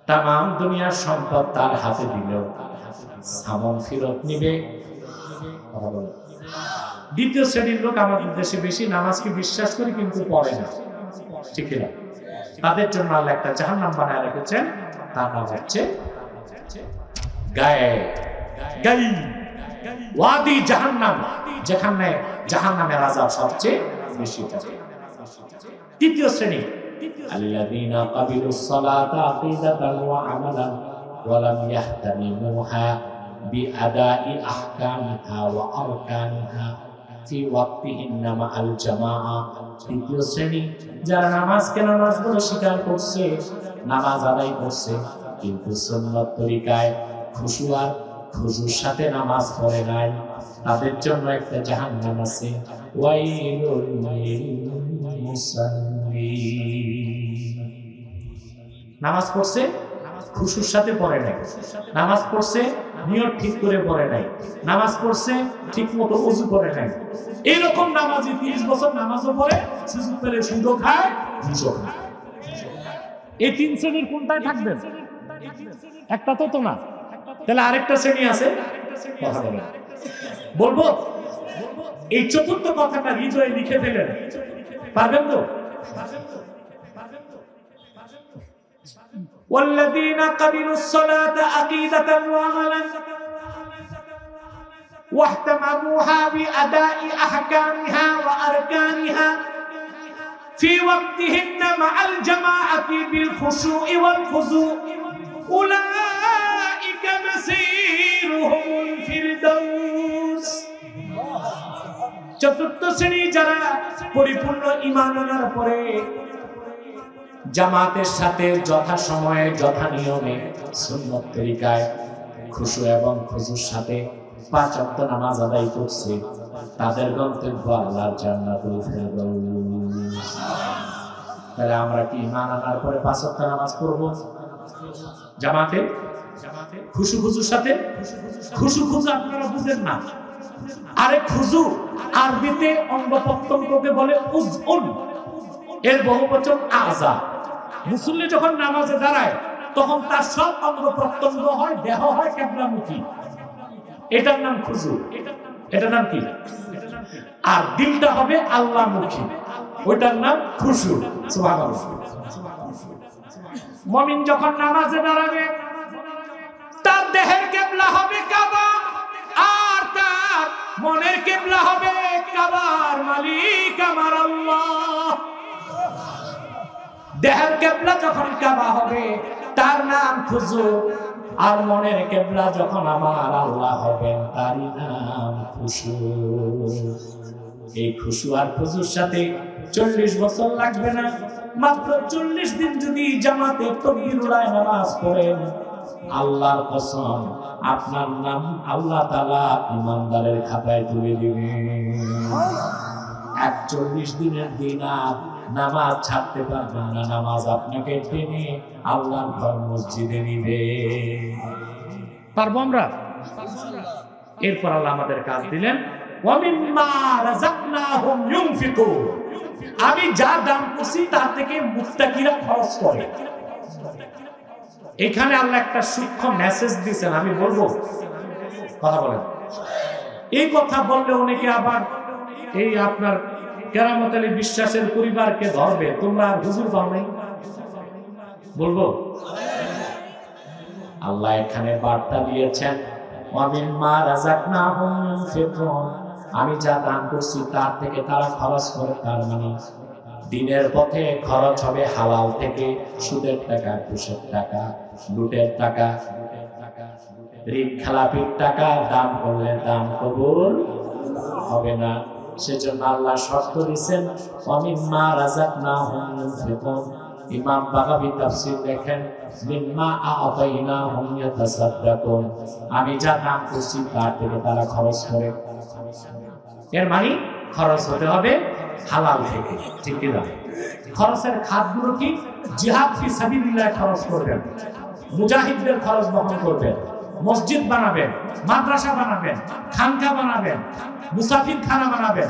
তামাম দুনিয়ার সম্পদ তার হাতে দিলেও সামন ফেরত নিবে। দ্বিতীয় শ্রেণীর লোক আমাদের দেশে বেশি নামাজকে বিশ্বাস করে কিন্তু পড়ে না, ঠিক না? তাদের জন্য আল্লাহ একটা জাহান্নাম বানায় রেখেছেন, তার নাম হচ্ছে গায়ে গাই ওয়াদি জাহান্নাম, যেখানে জাহান্নামের আযাব সবচেয়ে বেশি থাকে। তৃতীয় শ্রেণী আল্লাযীনা ক্বাবিলুস সালাতা আকিদাতান ওয়া আমালান ওয়া লাম ইয়াহতামিমুহা বিআদাই আহকামিহা ওয়া আরকানিহা ফি ওয়াক্তিহিন্না মাআল জামাআ। তৃতীয় শ্রেণী যারা নামাজকে নামাজ বলে স্বীকার করছে, নামাজ আদায় করছে, কিন্তু সুন্নাত তরিকায় খুশু আর খুজুর সাথে নামাজ পড়ে নাই, তাদের জন্য একটা জাহান্নাম আছে। ওয়াইলুল লিল মুসাল্লিন। নামাজ পড়ছে খুশুর সাথে পড়ে নাই, নামাজ পড়ছে নিয়ত ঠিক করে পড়ে নাই, নামাজ পড়ছে ঠিক মতো ওযু করে নাই, এইরকম নামাজি 30 বছর নামাজও পড়ে, সুযোগ পেলে সুদও খায়, ঘুষও খায়। এই তিন শ্রেণীর কোনটায় থাকবেন? একটা তো না, তাহলে আরেকটা শ্রেণী আছে, কথা বলেন। বলবো এই চতুর্থ কথাটা হৃদয়ে লিখে ফেলেন, পারবেন তো? والذين قبلوا الصلاة عقيدة وعملا واهتمموها بأداء أحكامها وأركانها في وقتهن مع الجماعة بالخشوع والخضوع أولئك مسيرهم الفردوس। চতুর্থ শ্রেণী যারা পরিপূর্ণ ঈমান আনার পরে জামাতের সাথে যথা সময়ে যথা নিয়মে সুন্নত তরিকায় খুশু এবং খুজুর সাথে 5 ওয়াক্ত নামাজ আদায় করছে, তাদের গন্তব্য আল্লাহর জান্নাতুল ফেরদৌস। তাহলে আমরা কি ঈমান আনার পরে 5 ওয়াক্ত নামাজ পড়ব জামাতে খুশু খুজুর সাথে? খুশু খুজু আপনারা বুঝেন না, আরে খুজু আরবিতে অঙ্গ প্রত্যঙ্গকে বলে উযউন, এর বহুবচন আযা। মুসল্লি যখন নামাজে দাঁড়ায় তখন তার সব অঙ্গ প্রত্যঙ্গ হয়, দেহ হয় কিবলামুখী, এটার নাম খুজু। এটার নাম কি? আর দিলটা হবে আল্লাহমুখী, ওইটার নাম খুশু। সুবহানাল্লাহ। মুমিন যখন নামাজে দাঁড়াবে তার দেহের কিবলা হবে কাবা, আর তার মনের কিবলা হবে কাবার মালিক আমার আল্লাহ। দেহের কিবলা যখন কাবা হবে তার নাম খুজু, আর মনের কিবলা যখন আমার আল্লাহ হবেন তার নাম খুশু। এই খুশু আর খুজুর সাথে 40 বছর লাগবে না, মাত্র 40 দিন যদি জামাতে তাকবীরুল্লাহ নামাজ পড়েন, আল্লাহর কসম আপনার নাম আল্লাহ তাআলা ঈমানদারের খাতায় তুলে দিবেন। 41 দিনের দিন আর নামাজ ছাড়তে পারবেন না, নামাজ আপনাকে টেনে আল্লাহর ঘর মসজিদে নিবে। পারবো আমরা? এরপর আল্লাহ আমাদের কাজ দিলেন, ওয়া মিম্মা রাযাকনাহুম ইউনফিকুন। আমি যা দান করছি তার থেকে মুত্তাকিরা খরচ করে। এখানে আল্লাহ একটা সূক্ষ্ম মেসেজ দিয়েছেন, আমি বলবো, কথা বলেন। এই কথা বললে অনেকে আবার এই আপনার কেরামত আলী বিশ্বাসের পরিবারকে ধরবে, তোমরা হুজুর পাও নাই, বলবো। আল্লাহ এখানে বার্তা দিয়েছেন, ওয়া মিম্মা রাযাকনাহুম ইউনফিকুন। আমি যা দান করছি তার থেকে তারা খরচ করে। তার মানে দিনের পথে খরচ হবে হালাল থেকে, সুদের টাকা, ঘুষের টাকা, লুটের টাকা, ঋণ খেলাপির টাকা দান করলে দান কবুল হবে না। সেজন্য আল্লাহ শর্ত দিয়েছেন, ওয়া মিম্মা রাযাকনাহুম ইউনফিকুন। ইমাম বাগাবী তাফসীর দেখেন, মিম্মা আ'তাইনাহুম ইয়াতাসাদদাকুন। আমি যা দান করছি তার থেকে তারা খরচ করে। এর মানে খরচ হতে হবে হালাল থেকে, ঠিক কি না? খরচের খাতগুলো কি? জিহাদ ফি সাবিলিল্লাহ খরচ করবেন, মুজাহিদদের খরচ বহন করবেন, মসজিদ বানাবেন, মাদ্রাসা বানাবেন, খানকা বানাবেন, মুসাফির খানা বানাবেন।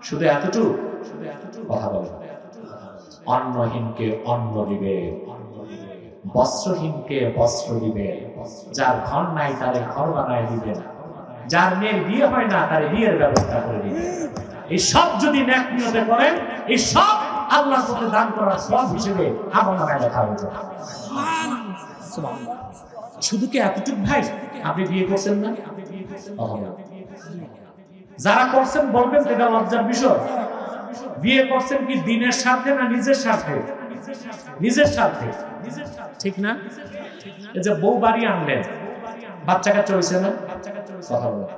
শুধু এতটুকু কথা বলবেন। অন্নহীনকে অন্ন দিবে, বস্ত্রহীনকে বস্ত্র দিবে, যার ঘর নাই তারে ঘর বানায় দিবেন, যার মেয়ের বিয়ে হয় না তার বিয়ের ব্যবস্থা করে দিবেন। এই সব যদি নেক নিয়তে করেন, এই সব আল্লাহর পথে দান করার সওয়াব হিসেবে আমলনামায় লেখা হবে। সুবহানাল্লাহ। শুধু কি এতটুকু ভাই? আপনি বিয়ে করছেন না? যারা করছেন বলবেন এটা লজ্জার বিষয়। বিয়ে করছেন কি দিনের স্বার্থে না নিজের স্বার্থে? নিজের স্বার্থে, ঠিক না? এই যে বউ বাড়ি আনলেন, বাচ্চা কাচ্চা হয়েছে না? কথা বলেন।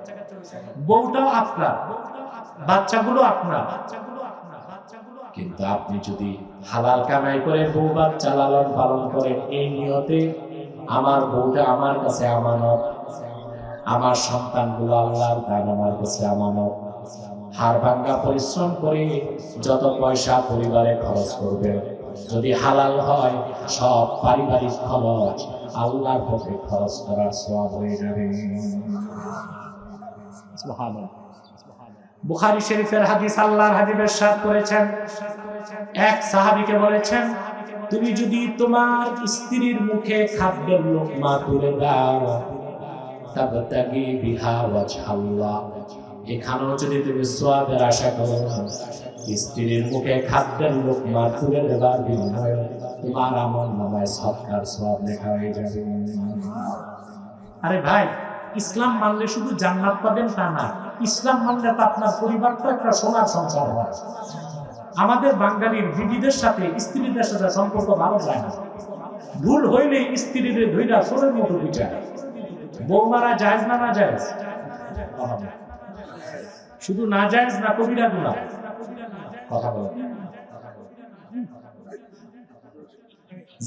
বউটাও আপনার, বাচ্চাগুলো আপনার, কিন্তু আপনি যদি হালাল কামাই করে বউ বাচ্চা লালন পালন করেন এই নিয়তে, আমার বউটা আমার কাছে আমানত, আমার সন্তানগুলো আল্লাহর দান আমার কাছে আমানত, হাড় ভাঙ্গা পরিশ্রম করে যত পয়সা পরিবারে খরচ করবে, যদি হালাল হয় সব পারিবারিক খরচ আল্লাহর পথে খরচ করার সওয়াব হয়ে যাবে। সুবহানাল্লাহ। বুখারী শরীফের হাদিস, আল্লাহর হাবিব ইরশাদ করেছেন, এক সাহাবীকে বলেছেন, তুমি যদি তোমার স্ত্রীর মুখে খাদ্যের লোকমা তুলে দাও, তাবতাগি বিহা ওয়াজহাল্লাহ, এখানেও যদি তুমি সওয়াবের আশা করো, স্ত্রীর মুখে খাদ্যের লোকমা তুলে দেবার বিনিময়ে তোমার আমলনামায় সদকার সওয়াব লেখা হয়ে যাবে। আরে ভাই, ইসলাম মানলে শুধু জান্নাত পাবেন তা না, ইসলাম মানলে তো আপনার পরিবারটা একটা সোনার সংসার হয়। আমাদের বাঙালির বিবিদের সাথে স্ত্রীদের সাথে সম্পর্ক ভালো যায় না, ভুল হইলে স্ত্রীদের ধইরা সোনার মতো পিটায়। বৌমারা জায়েজ না না জায়েজ? শুধু না জায়েজ না কবিরা গুনাহ? কথা বলেন।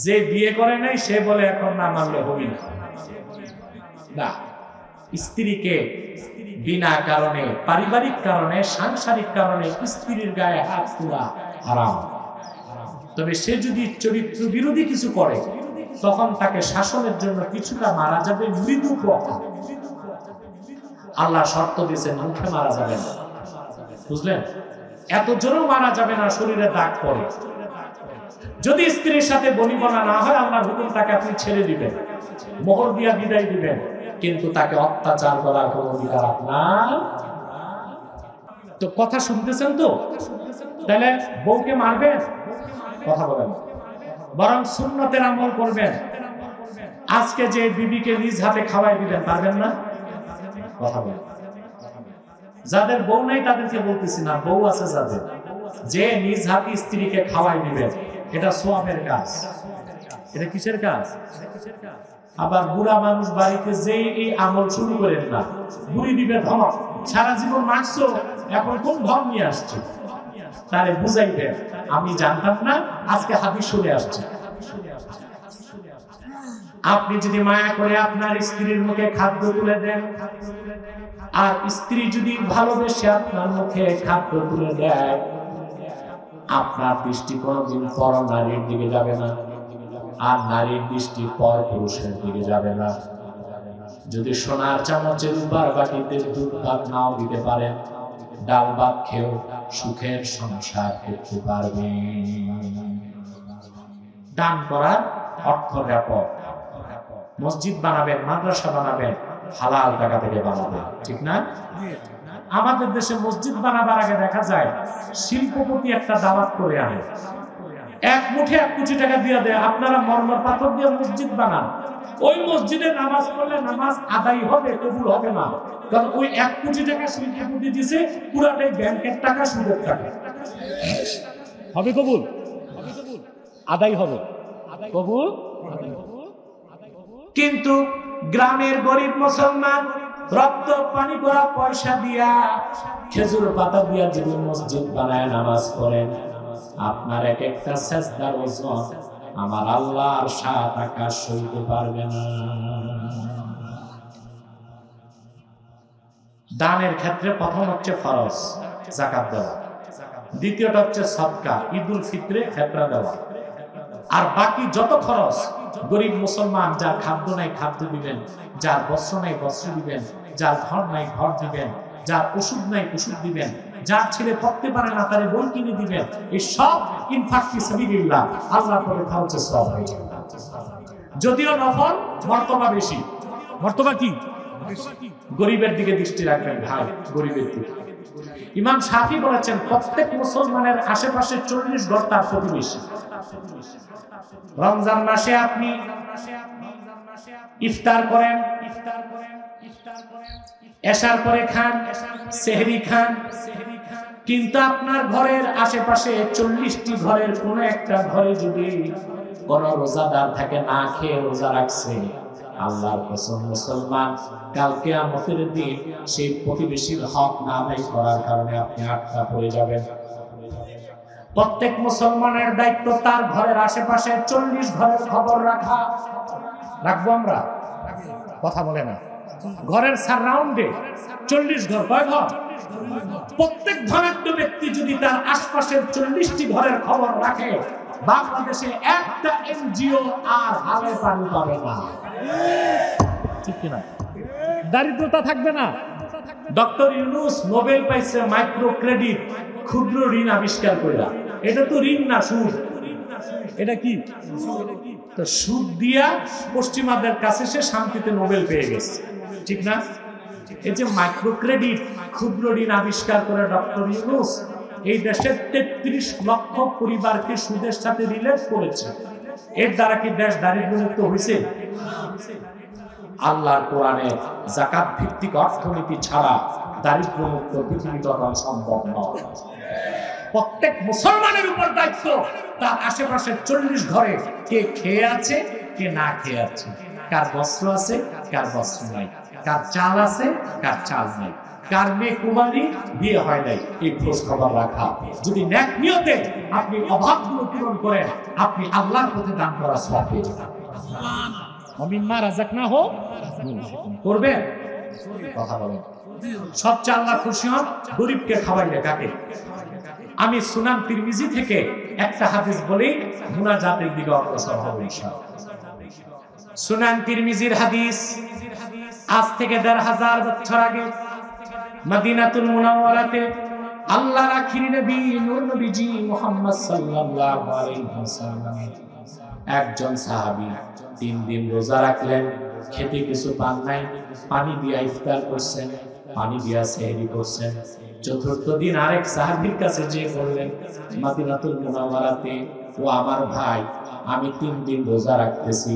যে বিয়ে করে নাই সে বলে এখন না মানলে হবি না। স্ত্রীকে বিনা কারণে, পারিবারিক কারণে, সাংসারিক কারণে স্ত্রীর গায়ে হাত তোলা হারাম। তবে সে যদি চরিত্র বিরোধী কিছু করে তখন তাকে শাসনের জন্য কিছুটা মারা যাবে, মৃদু কথা। আল্লাহ শর্ত দিয়েছেন মুখে মারা যাবে না, বুঝলেন? এত জোরেও মারা যাবে না, শরীরে দাগ পড়ে। যদি স্ত্রীর সাথে বনিবনা না হয় আল্লাহর হুকুম, তাকে আপনি ছেড়ে দিবেন, মোহর দিয়া বিদায় দিবেন, কিন্তু তাকে অত্যাচার করার কোন অধিকার আপনার। তো কথা শুনতেছেন তো? তাহলে বউকে মারবেন? কথা বলেন। বরং সুন্নতের আমল করবেন। আজকে যে বিবিকে নিজ হাতে খাওয়াই দিবেন, পারবেন না? কথা বলেন। যাদের বউ নাই তাদেরকে বলতেছি না, বউ আছে যাদের, যে নিজ হাতে স্ত্রীকে খাওয়াই দিবেন, এটা সওয়াবের কাজ। এটা কিসের কাজ? আবার বুড়া মানুষ বাড়িতে যে এই আমল শুরু করেন না, বুড়ি দিবে ধমক, সারা জীবন মারছো, এখন কোন ধম নিয়ে আসছে, তারে বুঝাইবেন আমি জানতাম না, আজকে হাদিস শুনে আসছে। আপনি যদি মায়া করে আপনার স্ত্রীর মুখে খাদ্য তুলে দেন, আর স্ত্রী যদি ভালোবেসে আপনার মুখে খাদ্য তুলে দেয়, আপনার দৃষ্টি কোনদিন পর নারীর দিকে যাবে না, আর নারীর দৃষ্টি পর পুরুষের দিকে যাবে না। যদি সোনার চামচের উপর বাটিতে দুধ ভাত নাও দিতে পারেন, ডাল ভাত খেয়েও সুখের সংসার করতে পারবে। দান করার অর্থ ব্যাপক। মসজিদ বানাবেন, মাদ্রাসা বানাবেন, হালাল টাকা থেকে বানাবেন, ঠিক না? আমাদের দেশে মসজিদ বানাবার আগে দেখা যায় শিল্পপতি একটা দাওয়াত করে আনে, এক মুঠে 1 কোটি টাকা দিয়ে দেয়, আপনারা মরমর পাথর দিয়ে মসজিদ বানান। ওই মসজিদে নামাজ পড়লে নামাজ আদায় হবে, কবুল হবে না, কারণ ওই 1 কোটি টাকা শিল্পপতি দিছে, পুরাটাই ব্যাংকের টাকা, সুদের টাকা। হবে কবুল? আদায় হবে, কবুল। কিন্তু গ্রামের গরিব মুসলমান রক্ত পানি করা পয়সা দিয়া, খেজুর পাতা দিয়া যদি মসজিদ বানায় নামাজ পড়েন, আপনার এক একটা সেজদার ওজন আমার আল্লাহর 7 আকাশ সইতে পারবে না। দানের ক্ষেত্রে প্রথম হচ্ছে ফরজ যাকাত দেওয়া, দ্বিতীয়টা হচ্ছে সদকা, ঈদুল ফিতরে ফিতরা দেওয়া, আর বাকি যত খরচ গরিব মুসলমান, যার খাদ্য নাই খাদ্য দিবেন, যার বস্ত্র নাই বস্ত্র দিবেন, যার ঘর নাই ঘর দিবেন, যার ওষুধ নাই ওষুধ দিবেন, যার ছেলে পড়তে পারে না তারে বই কিনে দিবেন। এই সব ইনফাক ফি সাবিলিল্লাহ, আল্লাহর পথে খরচ সওয়াব হয়ে যাবে। যদিও নফল, মর্তবা বেশি। মর্তবা কি? গরিবের দিকে দৃষ্টি রাখবেন ভাই, গরিবের দিকে। ইমাম শাফি বলেছেন প্রত্যেক মুসলমানের আশেপাশে 40 ঘর তার প্রতিবেশী। রমজান মাসে আপনি ইফতার করেন, এশার পরে খান, সেহরি খান, কিন্তু আপনার ঘরের আশেপাশে 40টি ঘরের কোন একটা ঘরে যদি কোন রোজাদার থাকে, না খেয়ে রোজা রাখছে, আল্লাহর কসম মুসলমান কাল কিয়ামতের দিন সেই প্রতিবেশীর হক না আদায় করার কারণে আপনি আটকা পড়ে যাবেন। প্রত্যেক মুসলমানের দায়িত্ব তার ঘরের আশেপাশে 40 ঘরের খবর রাখা। রাখবো আমরা? কথা বলে না। ঘরের সারাউন্ডে 40 ঘর, কয় ঘর? প্রত্যেক ধনাঢ্য ব্যক্তি যদি তার আশপাশের 40টি ঘরের খবর রাখে, বাংলাদেশে একটা এনজিও আর হালে পানি পাবে না। ঠিক কিনা? দারিদ্রতা থাকবে না। ডক্টর ইউনূস নোবেল পাইছে মাইক্রো ক্রেডিট, ক্ষুদ্র ঋণ আবিষ্কার কইরা। এটা তো ঋণ না, সুদ। এটা কি? তো সুদ দিয়া পশ্চিমাদের কাছে সে শান্তিতে নোবেল পেয়ে গেছে, ঠিক না? এই যে মাইক্রো ক্রেডিট, ক্ষুদ্র ঋণ আবিষ্কার করে ডক্টর ইউনূস এই দেশের 33 লক্ষ পরিবারকে সুদের সাথে রিলেট করেছে। এর দ্বারা কি দেশ দারিদ্র্যমুক্ত হয়েছে? আল্লাহর কোরআনে যাকাত ভিত্তিক অর্থনীতি ছাড়া দারিদ্র্যমুক্ত পৃথিবী গঠন সম্ভব নয়। প্রত্যেক মুসলমানের উপর দায়িত্ব তার আশেপাশের 40 ঘরে কে খেয়ে আছে, কে না খেয়ে আছে, কার বস্ত্র আছে, কার বস্ত্র নাই, কার চাল আছে, কার চাল নাই, কার মেয়ে কুমারী, বিয়ে হয় নাই, এই খোঁজ খবর রাখা। যদি নেক নিয়তে আপনি অভাবগুলো পূরণ করেন, আপনি আল্লাহর পথে দান করা সওয়াব পেয়ে যাবেন। মিম্মা রাযাকনাহু করবেন। কথা বলেন। সবচেয়ে আল্লাহ খুশি হন গরিবকে খাওয়াইলে। কাকে? আমি সুনান তিরমিজি থেকে একটা হাদিস বলেই মুনাজাতের দিকে অগ্রসর হব ইনশাআল্লাহ। সুনান তিরমিজির হাদিস, আজ থেকে ১৫০০ বছর আগে মদিনাতুল মুনাওয়ারাতে আল্লাহর আখিরি নবী নূর নবীজি মুহাম্মদ সাল্লাল্লাহু আলাইহি ওয়াসাল্লাম একজন সাহাবী 3 দিন রোজা রাখলেন, খেতে কিছু পান নাই, পানি দিয়ে ইফতার করছেন, পানি দিয়া সেহরি করছেন। চতুর্থ দিন আরেক সাহাবীর কাছে যে বললেন মদিনাতুল মুনাওয়ারাতে, ও আমার ভাই, আমি 3 দিন রোজা রাখতেছি,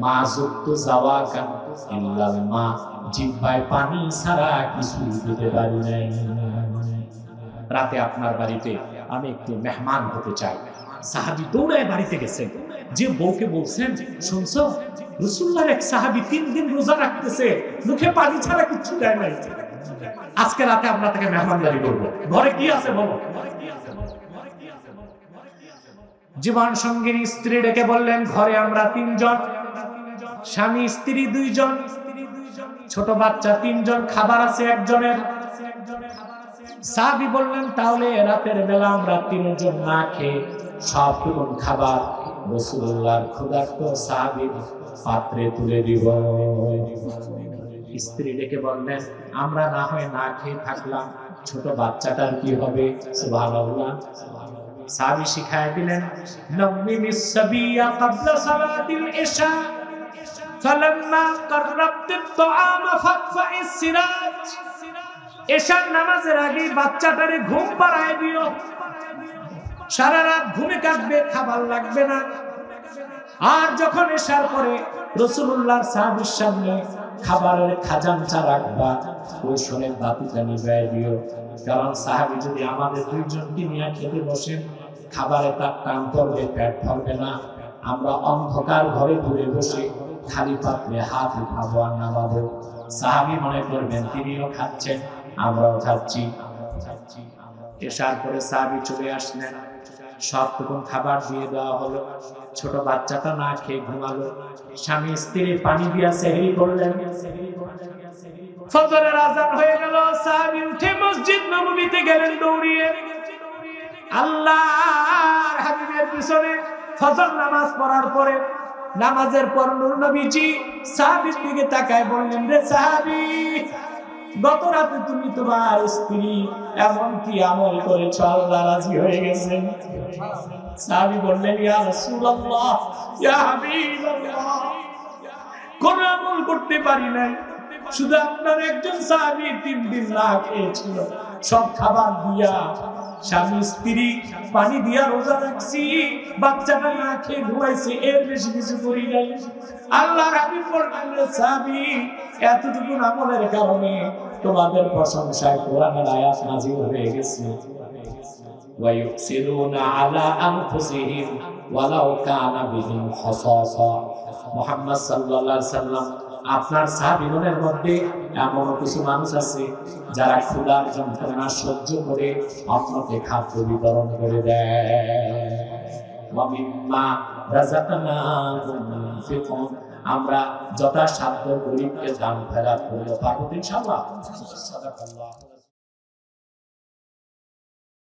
মা যুক্ত যাওয়াকান ইল্লাল মা, জিহ্বায় পানি ছাড়া কিছু দিতে পারি নাই। রাতে আপনার বাড়িতে আমি একটু মেহমান হতে চাই। সাহাবী দৌড়ায় বাড়িতে গেছেন, যে বউকে বলছেন, শুনছো রাসূলুল্লাহর এক সাহাবী 3 দিন রোজা রাখতেছে, মুখে পানি ছাড়া কিছু দেয় নাই, আজকে রাতে আমরা তাকে মেহমানদারি করবো, ঘরে কি আছে বলো। জীবন সঙ্গিনী স্ত্রী ডেকে বললেন, ঘরে আমরা 3 জন, স্বামী স্ত্রী 2 জন, ছোট বাচ্চা 3 জন, খাবার আছে একজনের। সাহাবী বললেন, তাহলে রাতের বেলা আমরা 3 জন না খেয়ে সবটুকুন খাবার রাসূলুল্লাহর ক্ষুধার্ত সাহাবীর পাত্রে তুলে দিব। স্ত্রী ডেকে বললেন, আমরা না হয় না খেয়ে থাকলাম, ছোট বাচ্চাটার কি হবে? সুবহানাল্লাহ। সাহাবী শিখায় দিলেন, নাওমিমিস সাবিয়া ক্বাবলা সালাতিল ইশা ফালাম্মা কাররাবতিত তাআমা ফাতফাইস সিরাজ। এশার নামাজের আগে বাচ্চাটারে ঘুম পাড়ায় দিও, সারা রাত ঘুমে কাটবে, খাবার লাগবে না। আর যখন এশার পরে রাসূলুল্লাহর সাহাবীর সামনে খাবারের খাজাঞ্চা রাখবা, কৌশলের বাতিটা নিভায় দিও, কারণ সাহাবী যদি আমাদের 2 জনকে নিয়ে খেতে বসেন, খাবারে তার টান পড়বে, পেট ভরবে না। আমরা অন্ধকার ঘরে ঘুরে বসে খালি পাত্রে হাত উঠাবো আর নামাবো, সাহাবী মনে করবেন তিনিও খাচ্ছেন, আমরাও খাচ্ছি। এশার পরে সাহাবী চলে আসলেন, সবটুকুন খাবার দিয়ে দেওয়া হলো, ছোট বাচ্চাটা না খেয়ে ঘুমালো। স্বামী স্ত্রী পানি দিয়া সেহরি করলেন। ফজরের আযান হয়ে গেল, সাহাবী উঠে মসজিদ নববীতে গেলেন দৌড়িয়ে। আল্লাহর হাবিবের পিছনে ফজর নামাজ পড়ার পরে, নামাজের পর নূর নবীজি সাহাবীর দিকে তাকায় বললেন, রে সাহাবী, গত রাতে তুমি তোমার স্ত্রী এমন কি আমল করেছ আল্লাহ রাজি হয়ে গেছেন? সাহাবী বললেন, ইয়া রাসূলুল্লাহ, ইয়া হাবিবাল্লাহ, কোন আমল করতে পারি নাই, শুধু আপনার একজন সাহাবী 3 দিন না খেয়েছিল, সব খাবার দিয়া স্বামী স্ত্রী পানি দিয়া রোজা রাখছি, বাচ্চাটা না খেয়ে ঘুমাইছে, এর বেশি কিছু করি নাই। আল্লাহর হাবিব বললেন, সাহাবী এতটুকু আমলের কারণে তোমাদের প্রশংসায় কোরআনের আয়াত নাযিল হয়ে গেছে, وَيُؤْثِرُونَ عَلَى أَنفُسِهِمْ وَلَوْ كَانَ بِهِمْ خَصَاصَةٌ। মুহাম্মদ সাল্লাল্লাহু আলাইহি সাল্লাম আপনার সাহাবীগণের মধ্যে এমন কিছু মানুষ আছে যারা ক্ষুধার যন্ত্রণা সহ্য করে অন্যকে খাদ্য বিতরণ করে দেয়। ওয়ামিম্মা রাযাকনাহুম ইউনফিকুন, আমরা যথাসাধ্য গরিবকে দান খয়রাত করি। পারবো ইনশাআল্লাহ। সাদাকাল্লাহ।